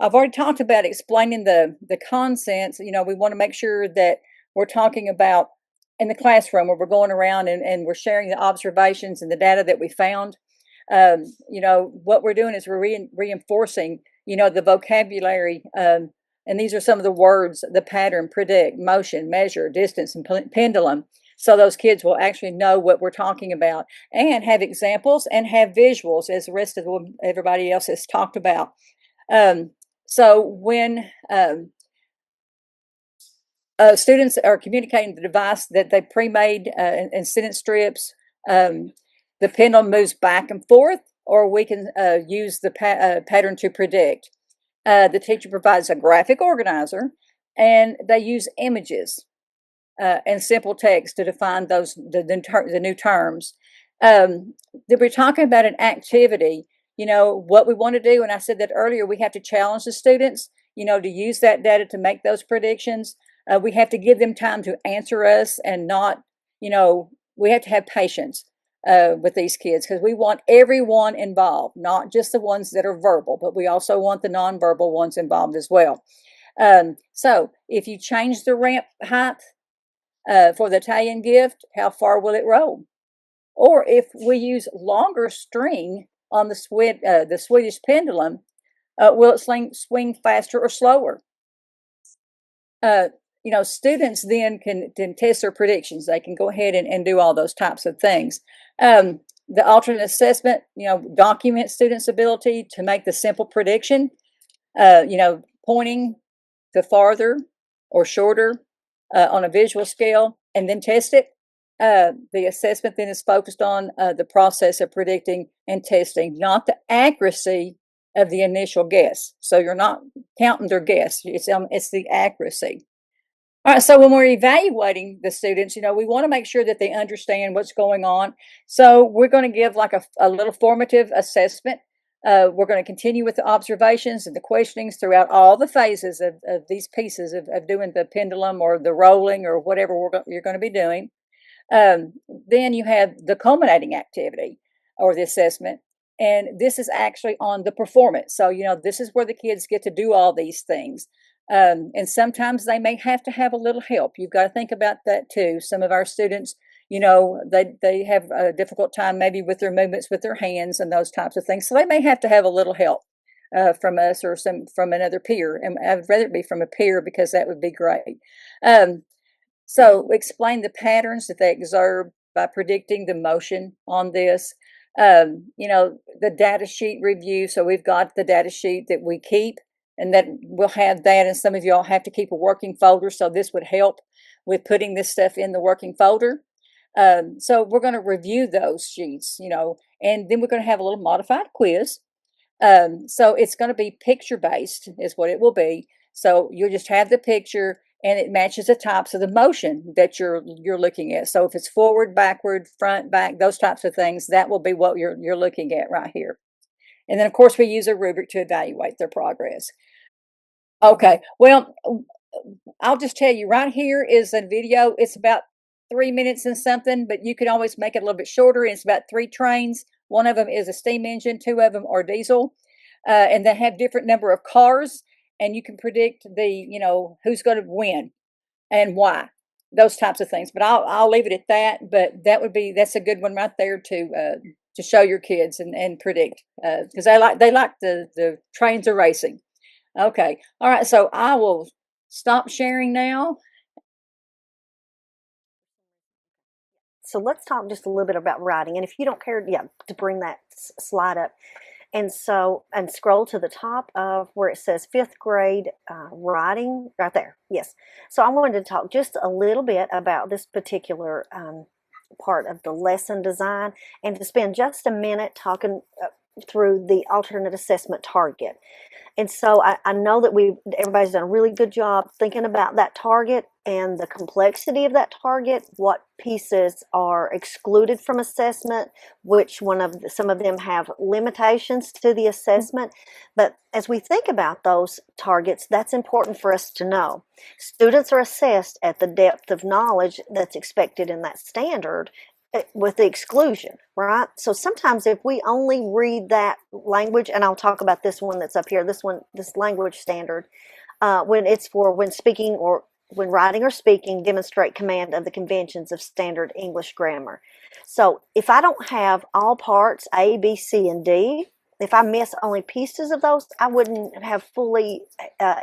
I've already talked about explaining the concepts. You know, we want to make sure that we're talking about in the classroom where we're going around and we're sharing the observations and the data that we found. You know, what we're doing is we're reinforcing, you know, the vocabulary. And these are some of the words: the pattern, predict, motion, measure, distance, and pendulum. So those kids will actually know what we're talking about and have examples and have visuals, as the rest of everybody else has talked about. So when students are communicating the device that they pre-made in sentence strips, the pendulum moves back and forth, or we can use the pattern to predict. The teacher provides a graphic organizer, and they use images and simple text to define the new terms. That we're talking about an activity, you know, what we want to do, and I said that earlier, we have to challenge the students, you know, to use that data to make those predictions. We have to give them time to answer us and not, you know, we have to have patience with these kids because we want everyone involved, not just the ones that are verbal, but we also want the nonverbal ones involved as well. So if you change the ramp height for the Italian gift, how far will it roll? Or if we use longer string on the Swedish pendulum, will it swing faster or slower? You know, students then can test their predictions. They can go ahead and do all those types of things. The alternate assessment, you know, documents students' ability to make the simple prediction, you know, pointing to farther or shorter on a visual scale, and then test it. The assessment then is focused on the process of predicting and testing, not the accuracy of the initial guess. So you're not counting their guess. It's the accuracy. All right, so when we're evaluating the students, you know, we want to make sure that they understand what's going on. So we're going to give like a little formative assessment. We're going to continue with the observations and the questionings throughout all the phases of these pieces of doing the pendulum or the rolling or whatever you're going to be doing. Then you have the culminating activity or the assessment. And this is actually on the performance. So, you know, this is where the kids get to do all these things. And sometimes they may have to have a little help. You've got to think about that too. Some of our students, you know, they have a difficult time maybe with their movements with their hands and those types of things. So they may have to have a little help. from us or from another peer. And I'd rather it be from a peer because that would be great. So explain the patterns that they observe by predicting the motion on this. The data sheet review. So we've got the data sheet that we keep, and that we'll have that. And some of y'all have to keep a working folder. So this would help with putting this stuff in the working folder. So we're going to review those sheets, and then we're going to have a little modified quiz. So it's going to be picture based is what it will be. So you'll just have the picture and it matches the types of the motion that you're looking at. So if it's forward, backward, front, back, those types of things, that will be what you're looking at right here. And then of course we use a rubric to evaluate their progress. Okay, well, I'll just tell you right here is a video. It's about 3 minutes and something, but you can always make it a little bit shorter. It's about 3 trains. One of them is a steam engine, 2 of them are diesel, and they have different number of cars, and you can predict who's going to win and why, those types of things. But I'll leave it at that. But that's a good one right there to show your kids and predict, because they like the trains are racing. Okay, all right. So I will stop sharing now. So let's talk just a little bit about writing. And if you don't care, to bring that slide up. And scroll to the top of where it says 5th grade writing, right there. Yes. So I wanted to talk just a little bit about this particular part of the lesson design, and to spend just a minute talking through the alternate assessment target. And so I know that everybody's done a really good job thinking about that target and the complexity of that target, what pieces are excluded from assessment, some of them have limitations to the assessment. But as we think about those targets, that's important for us to know. Students are assessed at the depth of knowledge that's expected in that standard, with the exclusion, right? So sometimes if we only read that language, and I'll talk about this one that's up here, this language standard, when it's for when speaking or when writing or speaking, demonstrate command of the conventions of standard English grammar. So if I don't have all parts A, B, C, and D, if I miss only pieces of those, I wouldn't have fully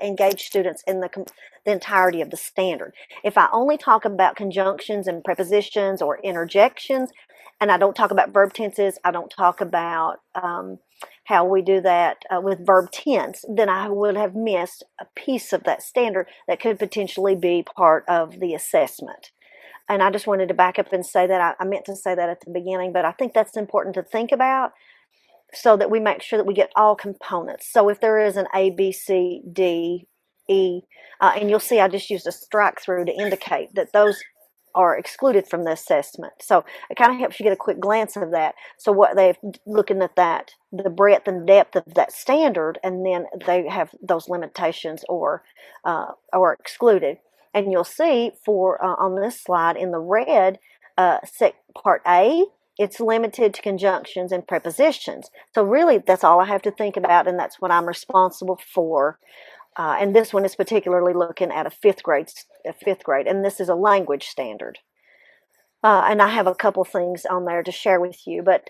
engaged students in the entirety of the standard. If I only talk about conjunctions and prepositions or interjections, and I don't talk about verb tenses, I don't talk about how we do that with verb tense, then I would have missed a piece of that standard that could potentially be part of the assessment. And I just wanted to back up and say that. I meant to say that at the beginning, but I think that's important to think about, so that we make sure that we get all components. So if there is an A, B, C, D, E, and you'll see I just used a strike through to indicate that those are excluded from the assessment. So it kind of helps you get a quick glance of that. So what they're looking at that, the breadth and depth of that standard, and then they have those limitations or excluded. And you'll see on this slide in the red, part A, it's limited to conjunctions and prepositions. So really, that's all I have to think about, and that's what I'm responsible for. And this one is particularly looking at a fifth grade, and this is a language standard. And I have a couple things on there to share with you. But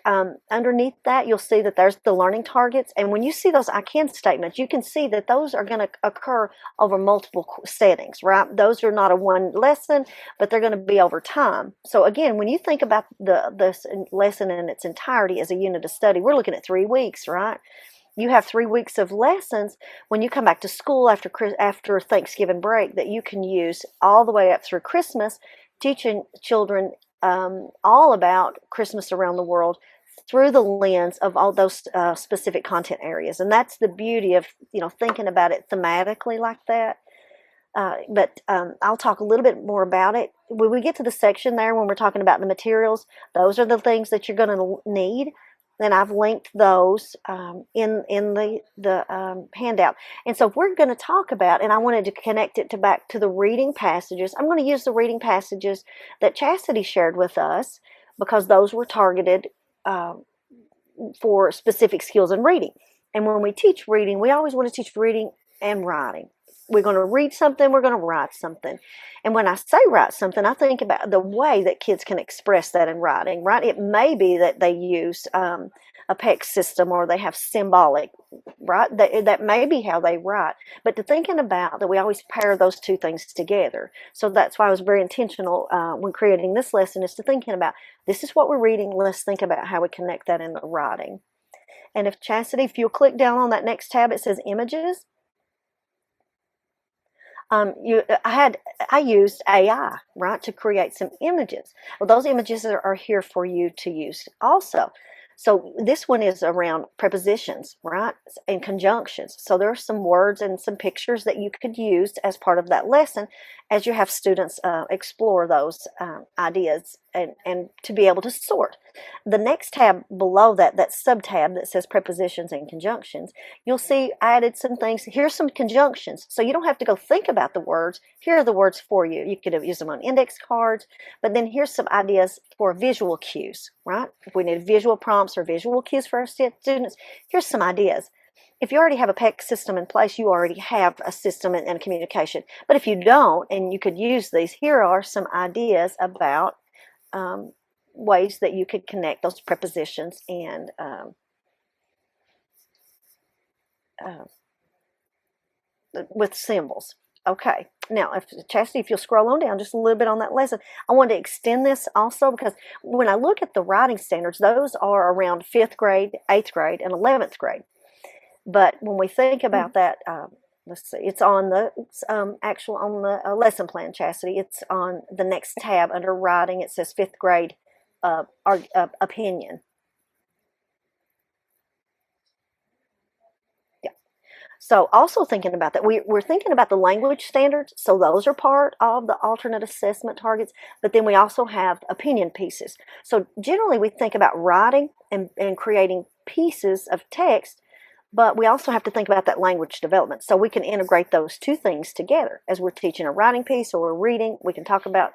underneath that, you'll see that there's the learning targets. And when you see those I can statements, you can see that those are going to occur over multiple settings, right? Those are not a one lesson, but they're going to be over time. So again, when you think about this lesson in its entirety as a unit of study, we're looking at 3 weeks, right? You have 3 weeks of lessons when you come back to school after Thanksgiving break that you can use all the way up through Christmas, teaching children all about Christmas around the world through the lens of all those specific content areas. And that's the beauty of thinking about it thematically like that. But I'll talk a little bit more about it. When we get to the section there, when we're talking about the materials, those are the things that you're going to need. Then I've linked those in the handout. And so we're going to talk about, and I wanted to connect it back to the reading passages. I'm going to use the reading passages that Chassidy shared with us because those were targeted for specific skills in reading. And when we teach reading, we always want to teach reading and writing. We're going to read something, we're going to write something. And when I say write something, I think about the way that kids can express that in writing, right? It may be that they use a a PEC system or they have symbolic, right? That may be how they write. But to thinking about that, we always pair those two things together. So that's why I was very intentional when creating this lesson, is to thinking about, this is what we're reading, let's think about how we connect that in the writing. And if Chassidy, if you'll click down on that next tab, it says images. I used AI, right, to create some images. Well, those images are here for you to use also. So this one is around prepositions, right, and conjunctions. So there are some words and some pictures that you could use as part of that lesson as you have students explore those ideas and to be able to sort. The next tab below that, that sub-tab that says prepositions and conjunctions, you'll see I added some things. Here's some conjunctions. So you don't have to go think about the words. Here are the words for you. You could have used them on index cards, but then here's some ideas for visual cues, right? If we need visual prompts or visual cues for our students, here's some ideas. If you already have a PEC system in place, you already have a system and communication. But if you don't, and you could use these, here are some ideas about ways that you could connect those prepositions and with symbols. Okay, now if Chassidy, if you'll scroll on down just a little bit on that lesson, I wanted to extend this also because when I look at the writing standards, those are around 5th grade, 8th grade, and 11th grade. But when we think about that, let's see, it's on the actual on the lesson plan, Chassidy. It's on the next tab under writing. It says 5th grade opinion. Yeah. So also thinking about that, we're thinking about the language standards. So those are part of the alternate assessment targets. But then we also have opinion pieces. So generally we think about writing and creating pieces of text. But we also have to think about that language development. So we can integrate those two things together. As we're teaching a writing piece or we're reading, we can talk about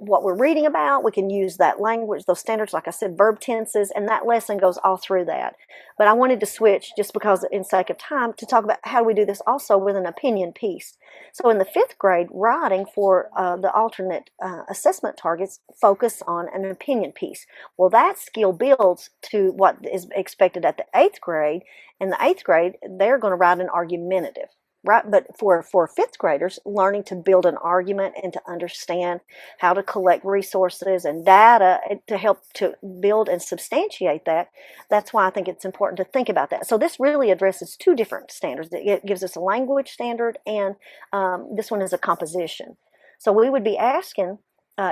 what we're reading about. We can use that language, those standards, like I said, verb tenses, and that lesson goes all through that. But I wanted to switch, just because in sake of time, to talk about how we do this also with an opinion piece. So in the 5th grade, writing for the alternate assessment targets focus on an opinion piece. Well, that skill builds to what is expected at the 8th grade. In the 8th grade, they're going to write an argumentative. Right, but for 5th graders, learning to build an argument and to understand how to collect resources and data to help to build and substantiate that, that's why I think it's important to think about that. So this really addresses two different standards. It gives us a language standard, and this one is a composition. So we would be asking,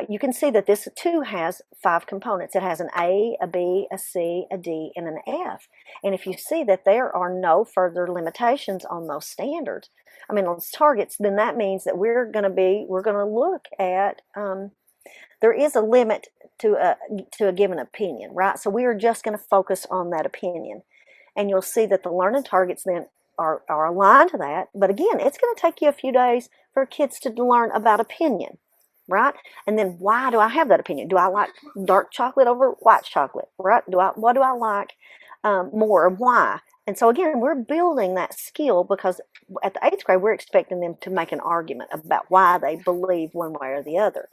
you can see that this too has 5 components. It has an A, a B, a C, a D, and an F. And if you see that there are no further limitations on those standards, I mean those targets, then that means that we're going to look at, there is a limit to a given opinion, right? So we are just going to focus on that opinion. And you'll see that the learning targets then are aligned to that. But again, it's going to take you a few days for kids to learn about opinion. Right? And then why do I have that opinion? Do I like dark chocolate over white chocolate? Right? What do I like more? Why? And so again, we're building that skill because at the 8th grade, we're expecting them to make an argument about why they believe one way or the other.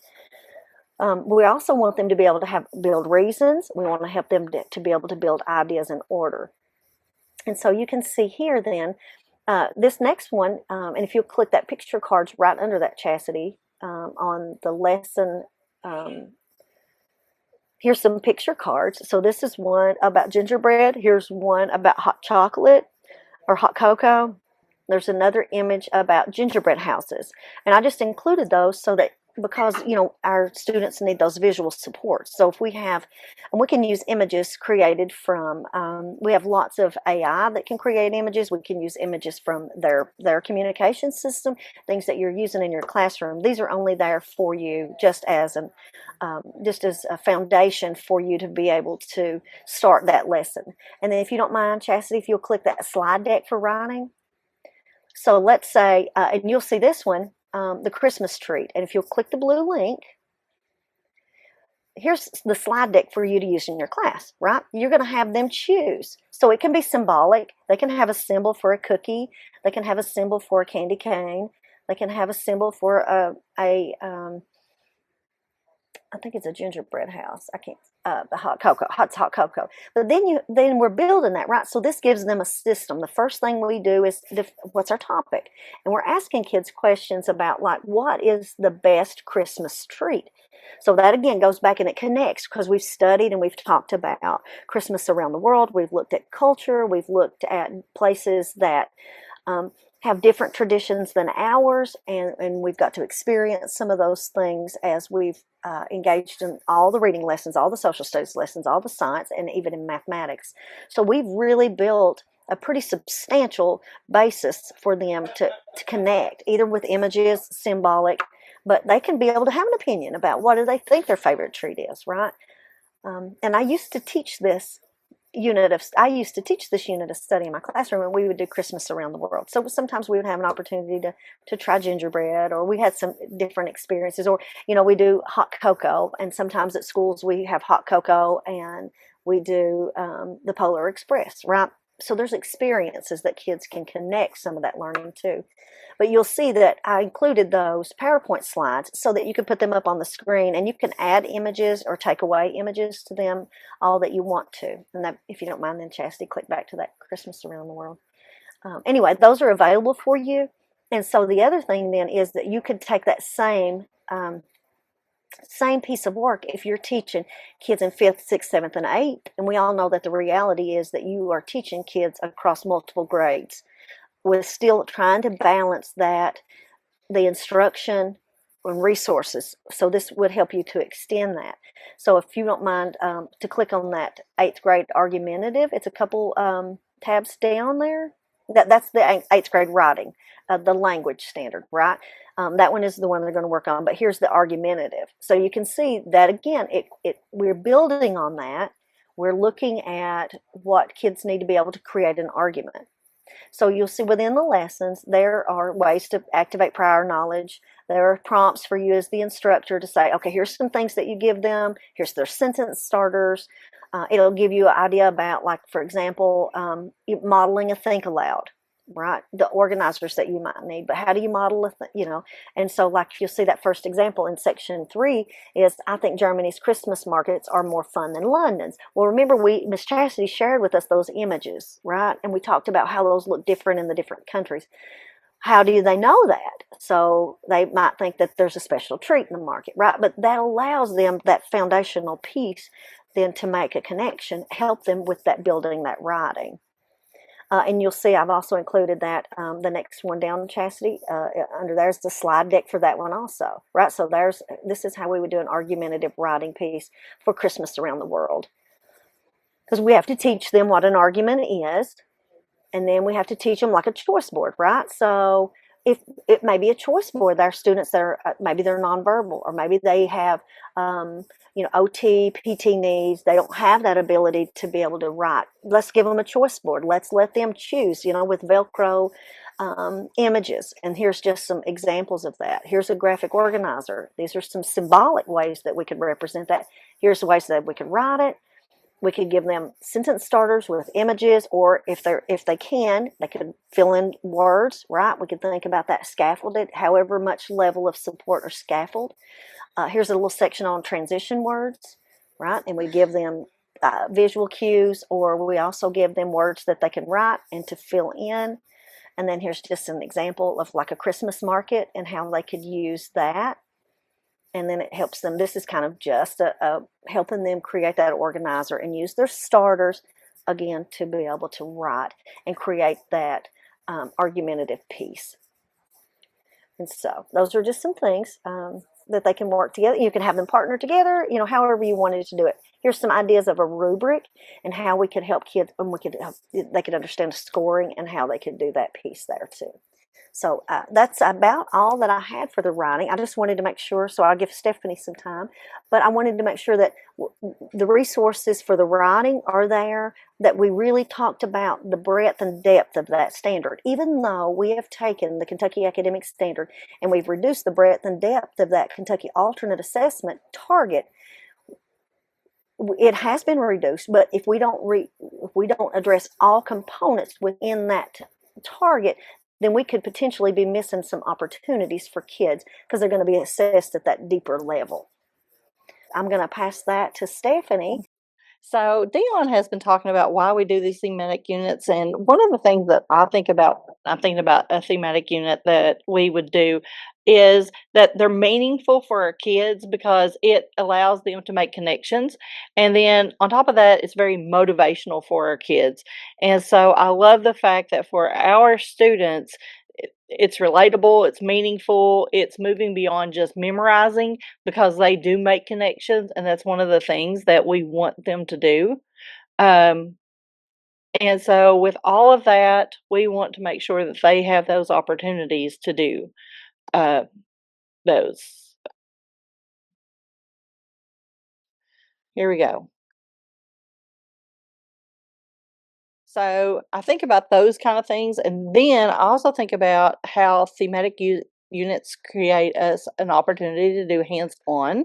We also want them to be able to build reasons. We want to help them to be able to build ideas in order. And so you can see here then, this next one, and if you'll click that picture cards right under that, Chassidy, on the lesson, here's some picture cards. So this is one about gingerbread. Here's one about hot chocolate or hot cocoa. There's another image about gingerbread houses. And I just included those so that, because our students need those visual supports. So if we have, and we can use images created from, we have lots of AI that can create images. We can use images from their communication system, things that you're using in your classroom. These are only there for you just as a foundation for you to be able to start that lesson. And then if you don't mind, Chassidy, if you'll click that slide deck for writing. So let's say, and you'll see this one, the Christmas treat. And if you'll click the blue link, here's the slide deck for you to use in your class, right? You're going to have them choose. So it can be symbolic. They can have a symbol for a cookie. They can have a symbol for a candy cane. They can have a symbol for I think it's a gingerbread house. I can't, the hot cocoa, hot cocoa. But then we're building that, right? So this gives them a system. The first thing we do is what's our topic? And we're asking kids questions about like, what is the best Christmas treat? So that again goes back and it connects because we've studied and we've talked about Christmas around the world. We've looked at culture. We've looked at places that have different traditions than ours, and we've got to experience some of those things as we've engaged in all the reading lessons, all the social studies lessons, all the science, and even in mathematics. So we've really built a pretty substantial basis for them to connect, either with images, symbolic, but they can be able to have an opinion about what do they think their favorite treat is, right? And I used to teach this unit of study in my classroom, and we would do Christmas around the world. So sometimes we would have an opportunity to try gingerbread, or we had some different experiences, or we do hot cocoa, and sometimes at schools we have hot cocoa and we do the Polar Express, right? So there's experiences that kids can connect some of that learning to. But you'll see that I included those PowerPoint slides so that you can put them up on the screen, and you can add images or take away images to them, all that you want to. And that, if you don't mind, then Chassidy, click back to that Christmas around the world. Anyway, those are available for you. And so the other thing then is that you could take that same piece of work if you're teaching kids in 5th, 6th, 7th, and 8th. And we all know that the reality is that you are teaching kids across multiple grades. We're still trying to balance that, the instruction and resources. So this would help you to extend that. So if you don't mind to click on that 8th grade argumentative, it's a couple tabs down there. That's the 8th grade writing, the language standard, right? That one is the one they're going to work on, but here's the argumentative. So you can see that again, we're building on that. We're looking at what kids need to be able to create an argument. So you'll see within the lessons, there are ways to activate prior knowledge. There are prompts for you as the instructor to say, okay, here's some things that you give them. Here's their sentence starters. It'll give you an idea about, like, for example, modeling a think aloud, right? The organizers that you might need, but how do you model and so like you'll see that first example in section 3 is, I think Germany's Christmas markets are more fun than London's. Well, remember Miss Chassidy shared with us those images, right? And we talked about how those look different in the different countries. How do they know that? So they might think that there's a special treat in the market, right? But that allows them that foundational piece then to make a connection, help them with that building, that writing. And you'll see I've also included that, the next one down, Chassidy, under there's the slide deck for that one also, right? So this is how we would do an argumentative writing piece for Christmas around the world. Because we have to teach them what an argument is, and then we have to teach them like a choice board, right? So if it may be a choice board, there are students that are, maybe they're nonverbal, or maybe they have, OT, PT needs. They don't have that ability to be able to write. Let's give them a choice board. Let's let them choose, with Velcro images. And here's just some examples of that. Here's a graphic organizer. These are some symbolic ways that we could represent that. Here's the ways that we could write it. We could give them sentence starters with images, or if they can, they could fill in words, right? We could think about that scaffolded, however much level of support or scaffold. Here's a little section on transition words, right? And we give them visual cues, or we also give them words that they can write and to fill in. And then here's just an example of like a Christmas market and how they could use that. And then it helps them. This is kind of just helping them create that organizer and use their starters, again, to be able to write and create that argumentative piece. And so those are just some things that they can work together. You can have them partner together, however you wanted to do it. Here's some ideas of a rubric and how we could help kids, and they could understand scoring and how they could do that piece there too. So that's about all that I had for the writing. I just wanted to make sure, so I'll give Stephanie some time, but I wanted to make sure that the resources for the writing are there, that we really talked about the breadth and depth of that standard. Even though we have taken the Kentucky Academic Standard and we've reduced the breadth and depth of that Kentucky Alternate Assessment target, it has been reduced, but if we don't address all components within that target, then we could potentially be missing some opportunities for kids because they're going to be assessed at that deeper level. I'm going to pass that to Stephanie. So Dionne has been talking about why we do these thematic units, and one of the things that I'm thinking about a thematic unit that we would do is that they're meaningful for our kids because it allows them to make connections. And then on top of that, it's very motivational for our kids. And so I love the fact that for our students, it's relatable, it's meaningful, it's moving beyond just memorizing because they do make connections, and that's one of the things that we want them to do. Um, and so, with all of that, we want to make sure that they have those opportunities to do uh, those. Here we go. So I think about those kind of things, and then I also think about how thematic units create us an opportunity to do hands-on.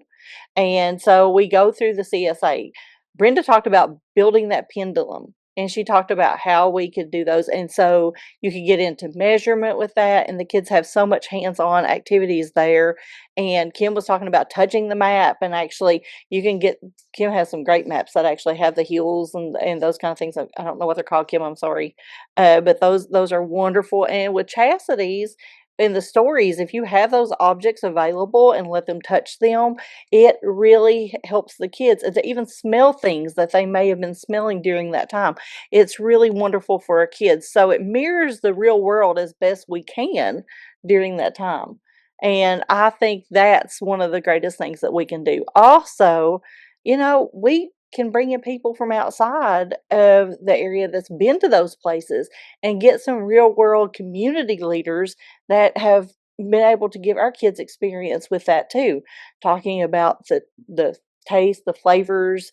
And so we go through the CSA. Brenda talked about building that pendulum, and she talked about how we could do those. And so you could get into measurement with that, and the kids have so much hands-on activities there. And Kim was talking about touching the map, and actually you can get, Kim has some great maps that actually have the hills and those kind of things. I don't know what they're called, Kim, I'm sorry. But those are wonderful. And with Chassidy's, in the stories, if you have those objects available and let them touch them, it really helps the kids and to even smell things that they may have been smelling during that time. It's really wonderful for our kids. So it mirrors the real world as best we can during that time. And I think that's one of the greatest things that we can do. Also, we can bring in people from outside of the area that's been to those places and get some real world community leaders that have been able to give our kids experience with that too, talking about the taste, the flavors.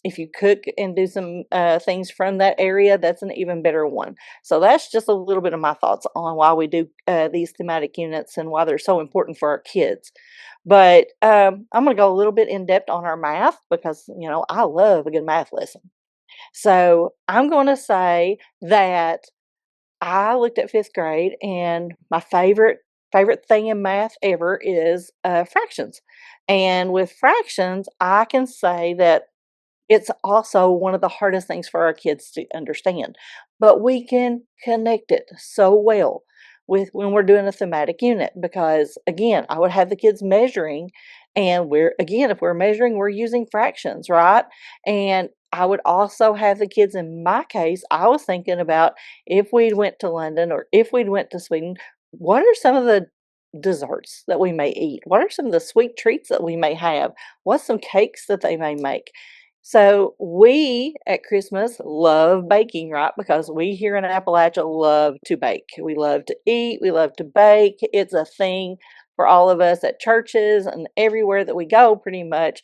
If you cook and do some things from that area, that's an even better one. So that's just a little bit of my thoughts on why we do these thematic units and why they're so important for our kids. But I'm going to go a little bit in depth on our math because, I love a good math lesson. So I'm going to say that I looked at fifth grade, and my favorite thing in math ever is fractions. And with fractions, I can say that it's also one of the hardest things for our kids to understand, but we can connect it so well with when we're doing a thematic unit because again, I would have the kids measuring, and if we're measuring, we're using fractions, right? And I would also have the kids, in my case, I was thinking about if we went to London or if we went to Sweden, what are some of the desserts that we may eat? What are some of the sweet treats that we may have? What's some cakes that they may make? So we at Christmas love baking, right? Because we here in Appalachia love to bake. We love to eat. We love to bake. It's a thing for all of us at churches and everywhere that we go, pretty much.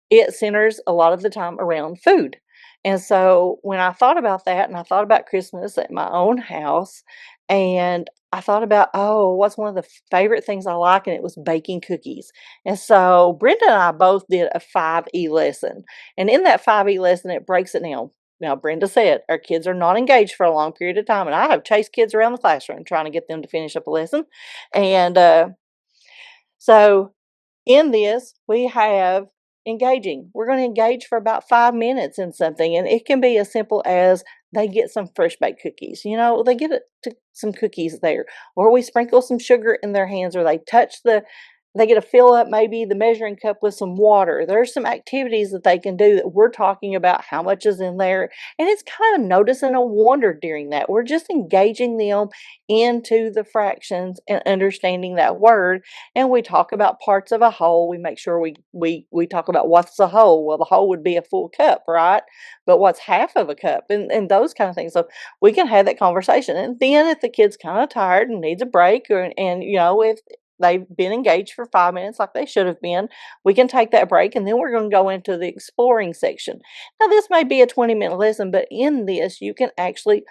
It centers a lot of the time around food. And so when I thought about that and I thought about Christmas at my own house, and I thought about, oh, what's one of the favorite things I like? And it was baking cookies. And so Brenda and I both did a 5E lesson. And in that 5E lesson, it breaks it down. Now, Brenda said our kids are not engaged for a long period of time. And I have chased kids around the classroom trying to get them to finish up a lesson. And so in this, we have engaging. We're going to engage for about 5 minutes in something, and it can be as simple as they get some fresh baked cookies. They get some cookies there, or we sprinkle some sugar in their hands, or they get to fill up maybe the measuring cup with some water. There's some activities that they can do that we're talking about how much is in there. And it's kind of notice and a wonder during that. We're just engaging them into the fractions and understanding that word. And we talk about parts of a whole. We make sure we talk about what's a whole. Well, the whole would be a full cup, right? But what's half of a cup and those kind of things. So we can have that conversation. And then if the kid's kind of tired and needs a break, if they've been engaged for 5 minutes like they should have been, we can take that break, and then we're going to go into the exploring section. Now, this may be a 20-minute lesson, but in this, you can actually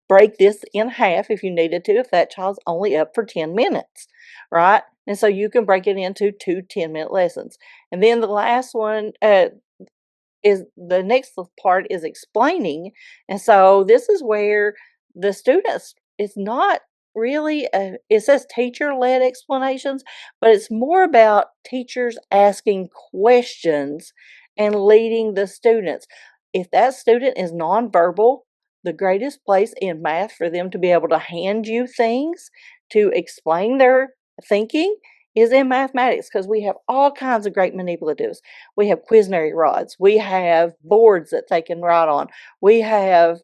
break this in half if you needed to, if that child's only up for 10 minutes, right? And so you can break it into 2 10-minute lessons. And then the last one is the next part is explaining. And so this is where the students, it's not really, it says teacher-led explanations, but it's more about teachers asking questions and leading the students. If that student is nonverbal, the greatest place in math for them to be able to hand you things to explain their thinking is in mathematics, because we have all kinds of great manipulatives. We have Quizary rods. We have boards that they can write on. We have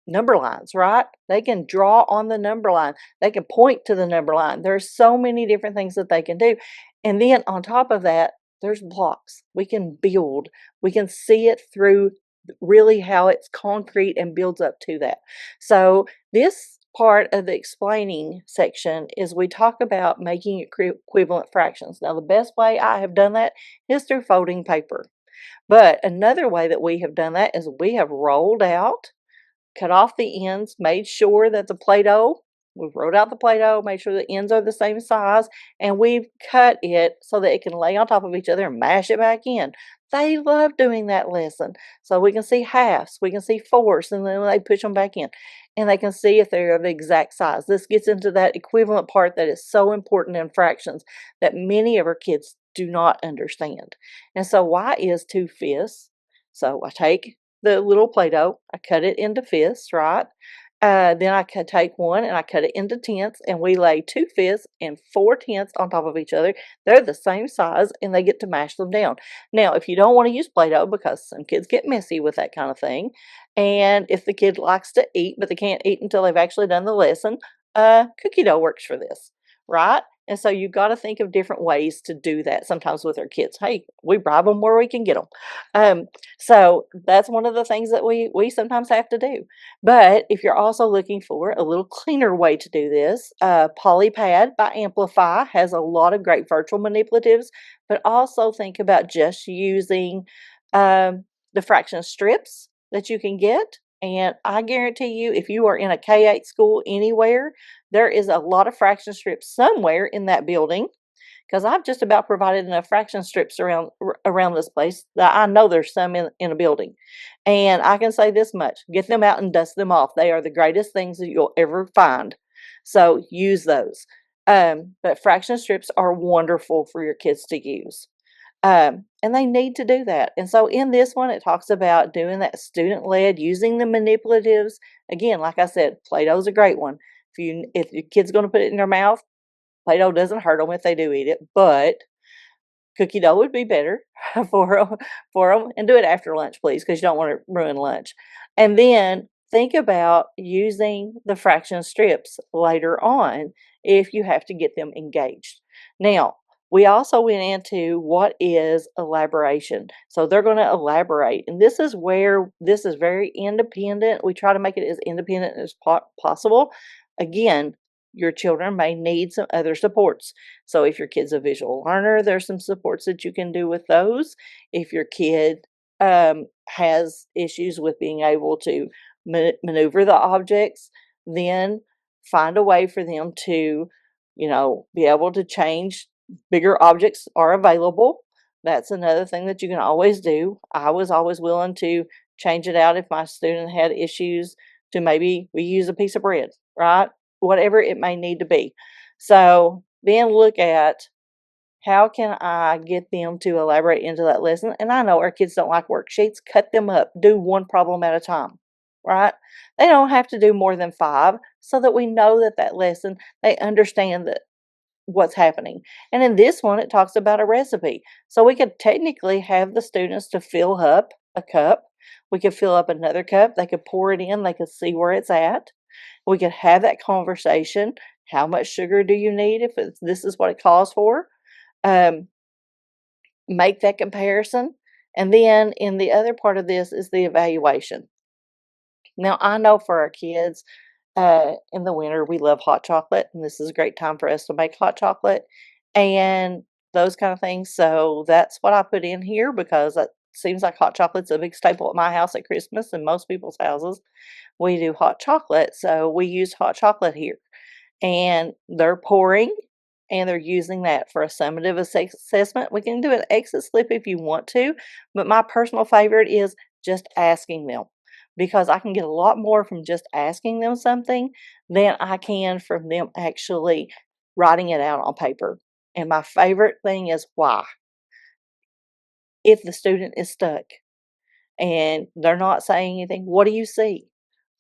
number lines, right? They can draw on the number line. They can point to the number line. There's so many different things that they can do. And then on top of that, there's blocks. We can build. We can see it through really how it's concrete and builds up to that. So this part of the explaining section is we talk about making equivalent fractions. Now, the best way I have done that is through folding paper. But another way that we have done that is we have rolled out, cut off the ends, made sure that the Play-Doh, we've rolled out the Play-Doh, made sure the ends are the same size, and we've cut it so that it can lay on top of each other and mash it back in. They love doing that lesson. So we can see halves, we can see fourths, and then they push them back in. And they can see if they're the exact size. This gets into that equivalent part that is so important in fractions that many of our kids do not understand. And so why is 2/5? So I take the little Play-Doh, I cut it into fifths, right? Then I can take one and I cut it into tenths, and we lay 2/5 and 4/10 on top of each other. They're the same size, and they get to mash them down. Now, if you don't want to use Play-Doh, because some kids get messy with that kind of thing, and if the kid likes to eat, but they can't eat until they've actually done the lesson, cookie dough works for this, right? And so you've got to think of different ways to do that sometimes with our kids. Hey, we bribe them where we can get them. So that's one of the things that we sometimes have to do. But if you're also looking for a little cleaner way to do this, Polypad by Amplify has a lot of great virtual manipulatives, but also think about just using the fraction strips that you can get. And I guarantee you, if you are in a K-8 school anywhere, there is a lot of fraction strips somewhere in that building, because I've just about provided enough fraction strips around this place that I know there's some in a building. And I can say this much: get them out and dust them off. They are the greatest things that you'll ever find. So use those. But fraction strips are wonderful for your kids to use. And they need to do that. And so in this one, it talks about doing that student-led, using the manipulatives. Again, like I said, Play-Doh is a great one. If your kid's going to put it in their mouth, Play-Doh doesn't hurt them if they do eat it, but cookie dough would be better for them. And do it after lunch, please, because you don't want to ruin lunch. And then think about using the fraction strips later on if you have to get them engaged. Now, we also went into what is elaboration. So they're going to elaborate. And this is where this is very independent. We try to make it as independent as possible. Again, your children may need some other supports. So if your kid's a visual learner, there's some supports that you can do with those. If your kid has issues with being able to maneuver the objects, then find a way for them to, be able to change. Bigger objects are available. That's another thing that you can always do. I was always willing to change it out if my student had issues, to maybe we use a piece of bread, right? Whatever it may need to be. So then look at how can I get them to elaborate into that lesson. And I know our kids don't like worksheets. Cut them up. Do one problem at a time, right? They don't have to do more than 5, so that we know that lesson, they understand that what's happening. And in this one, it talks about a recipe. So we could technically have the students to fill up a cup. We could fill up another cup. They could pour it in. They could see where it's at. We could have that conversation. How much sugar do you need if this is what it calls for? Make that comparison. And then in the other part of this is the evaluation. Now, I know for our kids, in the winter, we love hot chocolate, and this is a great time for us to make hot chocolate and those kind of things. So that's what I put in here, because it seems like hot chocolate's a big staple at my house at Christmas and most people's houses. We do hot chocolate, so we use hot chocolate here. And they're pouring, and they're using that for a summative assessment. We can do an exit slip if you want to, but my personal favorite is just asking them. because I can get a lot more from just asking them something than I can from them actually writing it out on paper. And my favorite thing is why. If the student is stuck and they're not saying anything, what do you see?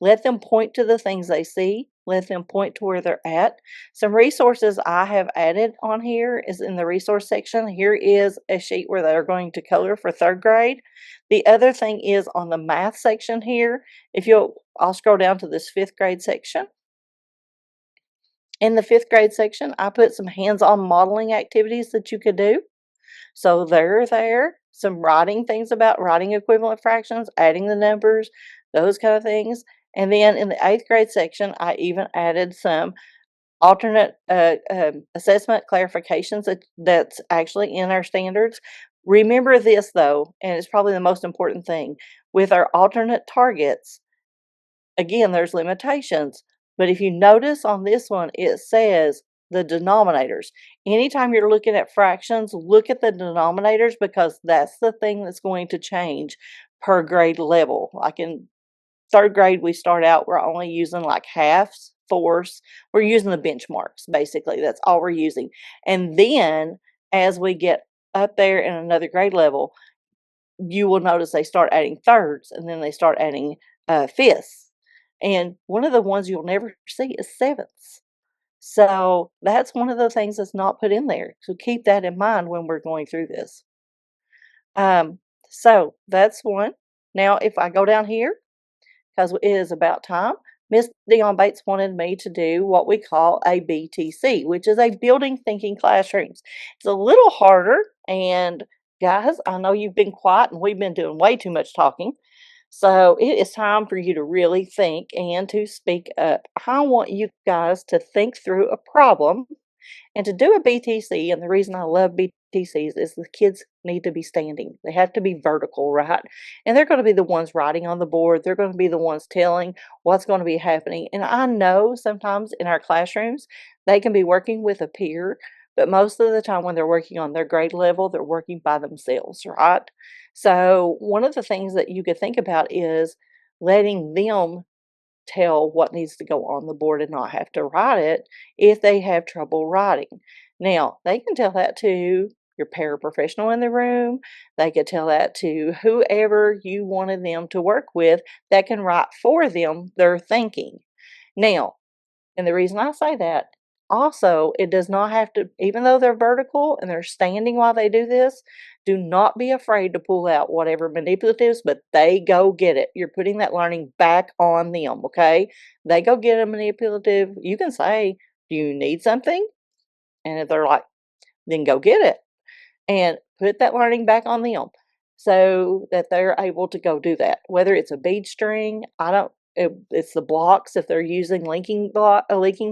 Let them point to the things they see. Let them point to where they're at. Some resources I have added on here is in the resource section. Here is a sheet where they're going to color for 3rd grade. The other thing is on the math section here. I'll scroll down to this 5th grade section. In the 5th grade section, I put some hands-on modeling activities that you could do. So they're there. Some writing things about writing equivalent fractions, adding the numbers, those kind of things. And then in the 8th grade section, I even added some alternate assessment clarifications that's actually in our standards. Remember this though, and it's probably the most important thing. With our alternate targets, again, there's limitations. But if you notice on this one, it says the denominators. Anytime you're looking at fractions, look at the denominators because that's the thing that's going to change per grade level. Like in 3rd grade, we start out, we're only using like halves, fourths. We're using the benchmarks, basically. That's all we're using. And then as we get up there in another grade level, you will notice they start adding thirds and then they start adding fifths. And one of the ones you'll never see is sevenths. So that's one of the things that's not put in there. So keep that in mind when we're going through this. So that's one. Now, if I go down here, because it is about time, Miss Dionne Bates wanted me to do what we call a BTC, which is a building thinking classrooms. It's a little harder, and guys, I know you've been quiet and we've been doing way too much talking. So it is time for you to really think and to speak up. I want you guys to think through a problem and to do a BTC. And the reason I love BTCs is the kids need to be standing. They have to be vertical, right? And they're going to be the ones writing on the board. They're going to be the ones telling what's going to be happening. And I know sometimes in our classrooms, they can be working with a peer, but most of the time when they're working on their grade level, they're working by themselves, right? So one of the things that you could think about is letting them tell what needs to go on the board and not have to write it if they have trouble writing. Now, they can tell that to your paraprofessional in the room. They could tell that to whoever you wanted them to work with that can write for them their thinking. Now, and the reason I say that, also, it does not have to, even though they're vertical and they're standing while they do this, do not be afraid to pull out whatever manipulatives, but they go get it. You're putting that learning back on them, okay? They go get a manipulative. You can say, do you need something? And if they're like, then go get it. And put that learning back on them so that they're able to go do that. Whether it's a bead string, it's the blocks if they're using linking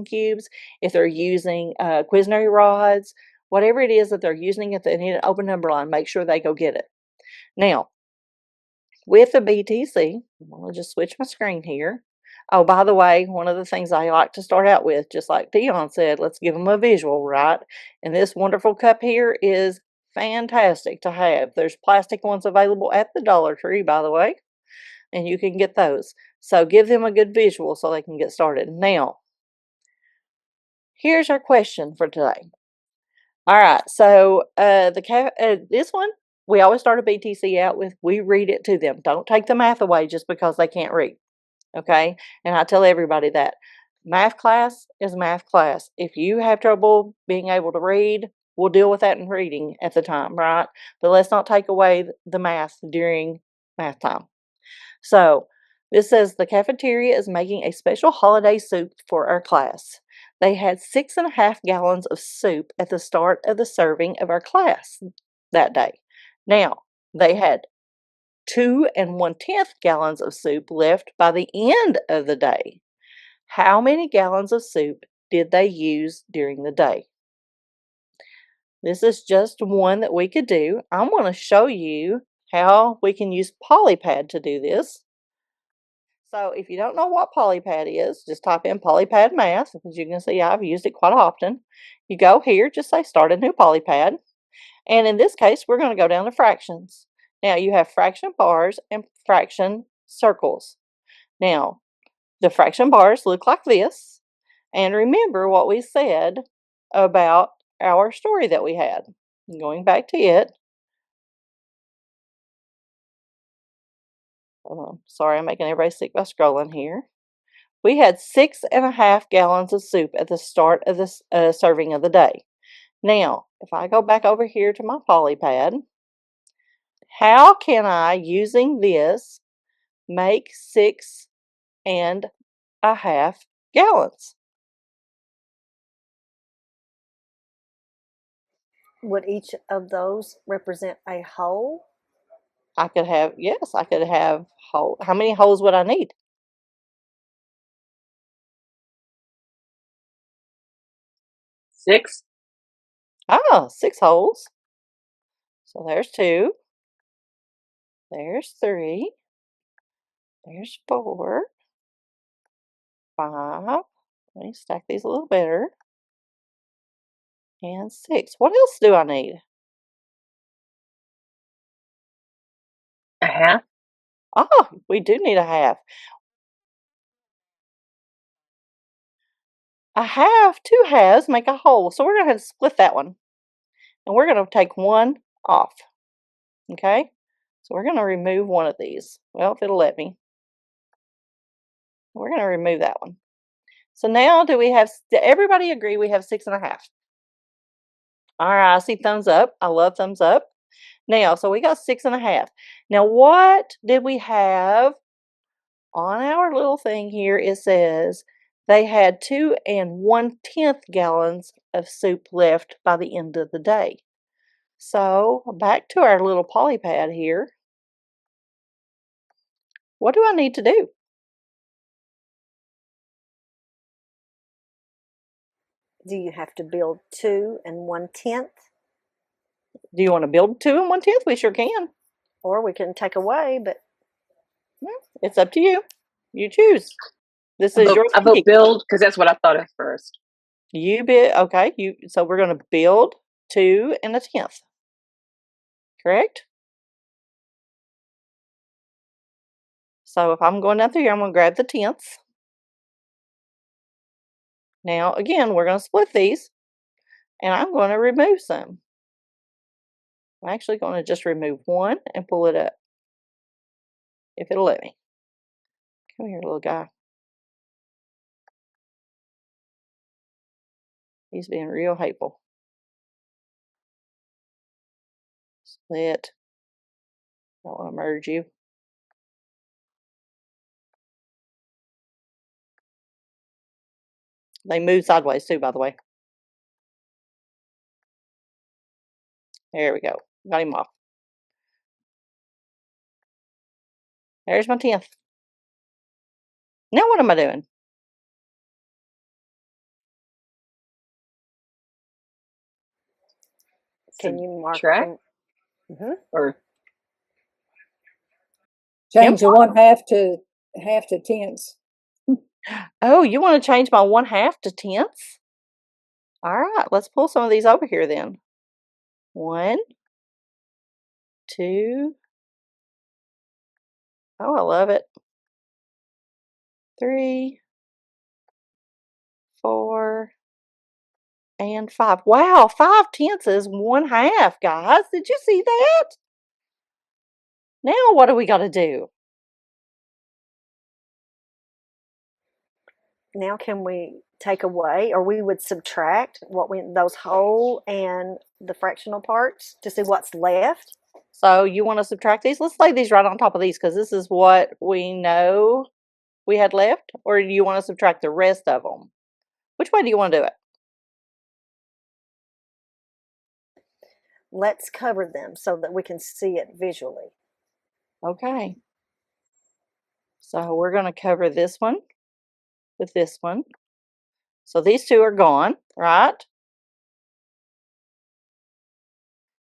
cubes, if they're using Quizary rods, whatever it is that they're using, if they need an open number line, make sure they go get it. Now, with the BTC, I'm going to just switch my screen here. Oh, by the way, one of the things I like to start out with, just like Dionne said, let's give them a visual, right? And this wonderful cup here is fantastic to have. There's plastic ones available at the Dollar Tree, by the way, and you can get those. So give them a good visual so they can get started. Now, here's our question for today. All right, so this one, we always start a BTC out with, we read it to them. Don't take the math away just because they can't read, okay? And I tell everybody that. Math class is math class. If you have trouble being able to read, we'll deal with that in reading at the time, right? But let's not take away the math during math time. So this says the cafeteria is making a special holiday soup for our class. They had 6.5 gallons of soup at the start of the serving of our class that day. Now, they had 2 1/10 gallons of soup left by the end of the day. How many gallons of soup did they use during the day? This is just one that we could do. I'm going to show you how we can use Polypad to do this. So if you don't know what Polypad is, just type in Polypad Math. As you can see, I've used it quite often. You go here, just say start a new Polypad. And in this case, we're going to go down to fractions. Now you have fraction bars and fraction circles. Now, the fraction bars look like this. And remember what we said about our story that we had. Going back to it. Sorry, I'm making everybody sick by scrolling here. We had 6.5 gallons of soup at the start of the serving of the day. Now, if I go back over here to my polypad, how can I, using this, make 6.5 gallons? Would each of those represent a whole? I could have whole. How many holes would I need? Six. Ah, 6 holes. So there's 2. There's 3. There's 4. 5. Let me stack these a little better. And 6. What else do I need? A half. Oh, we do need a half. A half, 2 halves make a whole. So we're going to have to split that one. And we're going to take one off. Okay? So we're going to remove one of these. Well, if it'll let me. We're going to remove that one. So now did everybody agree we have 6.5? All right, I see thumbs up. I love thumbs up. Now, so we got 6.5. Now, what did we have on our little thing here? It says they had 2 1/10 gallons of soup left by the end of the day. So back to our little polypad here. What do I need to do? Do you have to build 2 1/10? Do you want to build 2 1/10? We sure can. Or we can take away, but It's up to you. You choose. This is your I vote build because that's what I thought of first. You bid, okay. So we're going to build 2 1/10. Correct? So if I'm going down through here, I'm going to grab the tenths. Now, again, we're going to split these, and I'm going to remove some. I'm actually going to just remove one and pull it up, if it'll let me. Come here, little guy. He's being real hateful. Split. I don't want to merge you. They move sideways too, by the way. There we go. Got him off. There's my 10th. Now what am I doing? can you mark Track? them? Or Change the 1/2 to tenths. Oh, you want to change my 1/2 to tenths? All right, let's pull some of these over here then. 1, 2. Oh, I love it. 3, 4, and 5. Wow, 5/10 is 1/2, guys. Did you see that? Now what do we got to do? Now can we take away, or we would subtract those whole and the fractional parts to see what's left? So you want to subtract these? Let's lay these right on top of these because this is what we know we had left. Or do you want to subtract the rest of them? Which way do you want to do it? Let's cover them so that we can see it visually. Okay. So we're going to cover this one with this one. So these 2 are gone, right?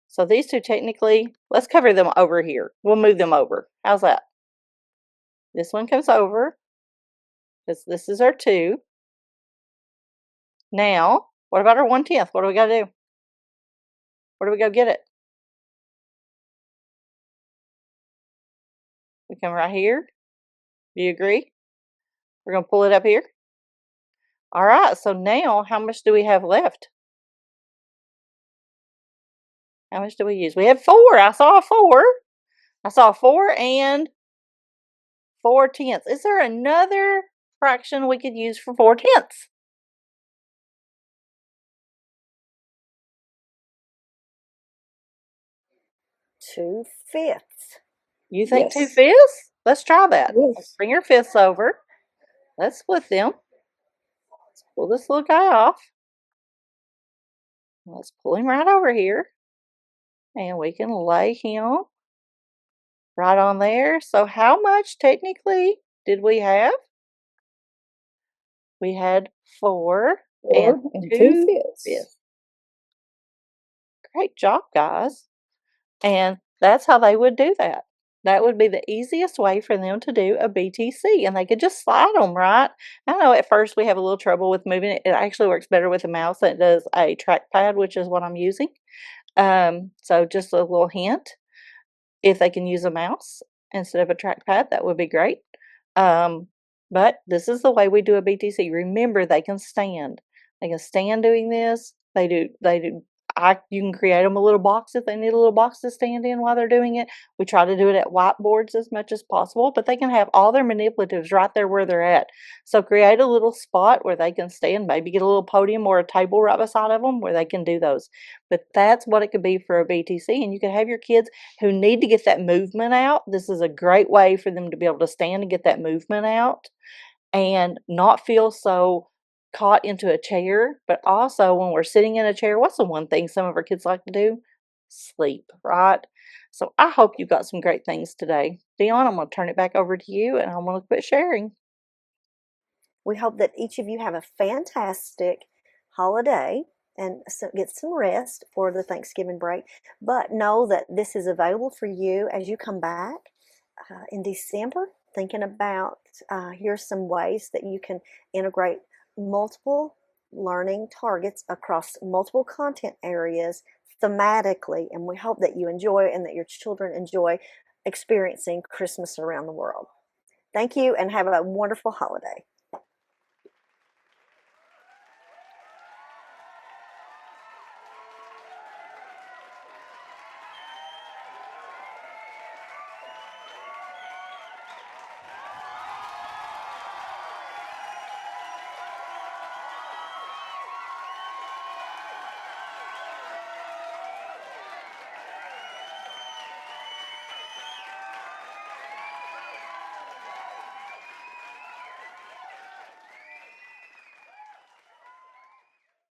So these 2 technically, let's cover them over here. We'll move them over. How's that? This one comes over. This is our 2. Now, what about our 1/10? What do we got to do? Where do we go get it? We come right here. Do you agree? We're going to pull it up here. All right, so now how much do we have left? How much do we use? We have 4. I saw a 4. I saw 4 and 4/10. Is there another fraction we could use for 4/10? 2/5. You think Yes. 2/5? Let's try that. Yes. Let's bring your fists over. Let's split them. Let's pull this little guy off. Let's pull him right over here. And we can lay him right on there. So how much technically did we have? We had 4 4 and 2/5. Great job, guys. And that's how they would do that. That would be the easiest way for them to do a BTC, and they could just slide them, right? I know at first we have a little trouble with moving it. It actually works better with a mouse than it does a trackpad, which is what I'm using. So just a little hint, if they can use a mouse instead of a trackpad, that would be great. But this is the way we do a BTC. Remember, they can stand. They can stand doing this. They do. You can create them a little box if they need a little box to stand in while they're doing it. We try to do it at whiteboards as much as possible, but they can have all their manipulatives right there where they're at. So create a little spot where they can stand, maybe get a little podium or a table right beside of them where they can do those. But that's what it could be for a BTC. And you can have your kids who need to get that movement out. This is a great way for them to be able to stand and get that movement out and not feel so caught into a chair. But also, when we're sitting in a chair, what's the one thing some of our kids like to do? Sleep, right? So I hope you got some great things today. Dionne, I'm going to turn it back over to you, and I'm going to quit sharing. We hope that each of you have a fantastic holiday and get some rest for the Thanksgiving break. But know that this is available for you as you come back in December, thinking about here's some ways that you can integrate multiple learning targets across multiple content areas thematically. And we hope that you enjoy and that your children enjoy experiencing Christmas around the world. Thank you and have a wonderful holiday.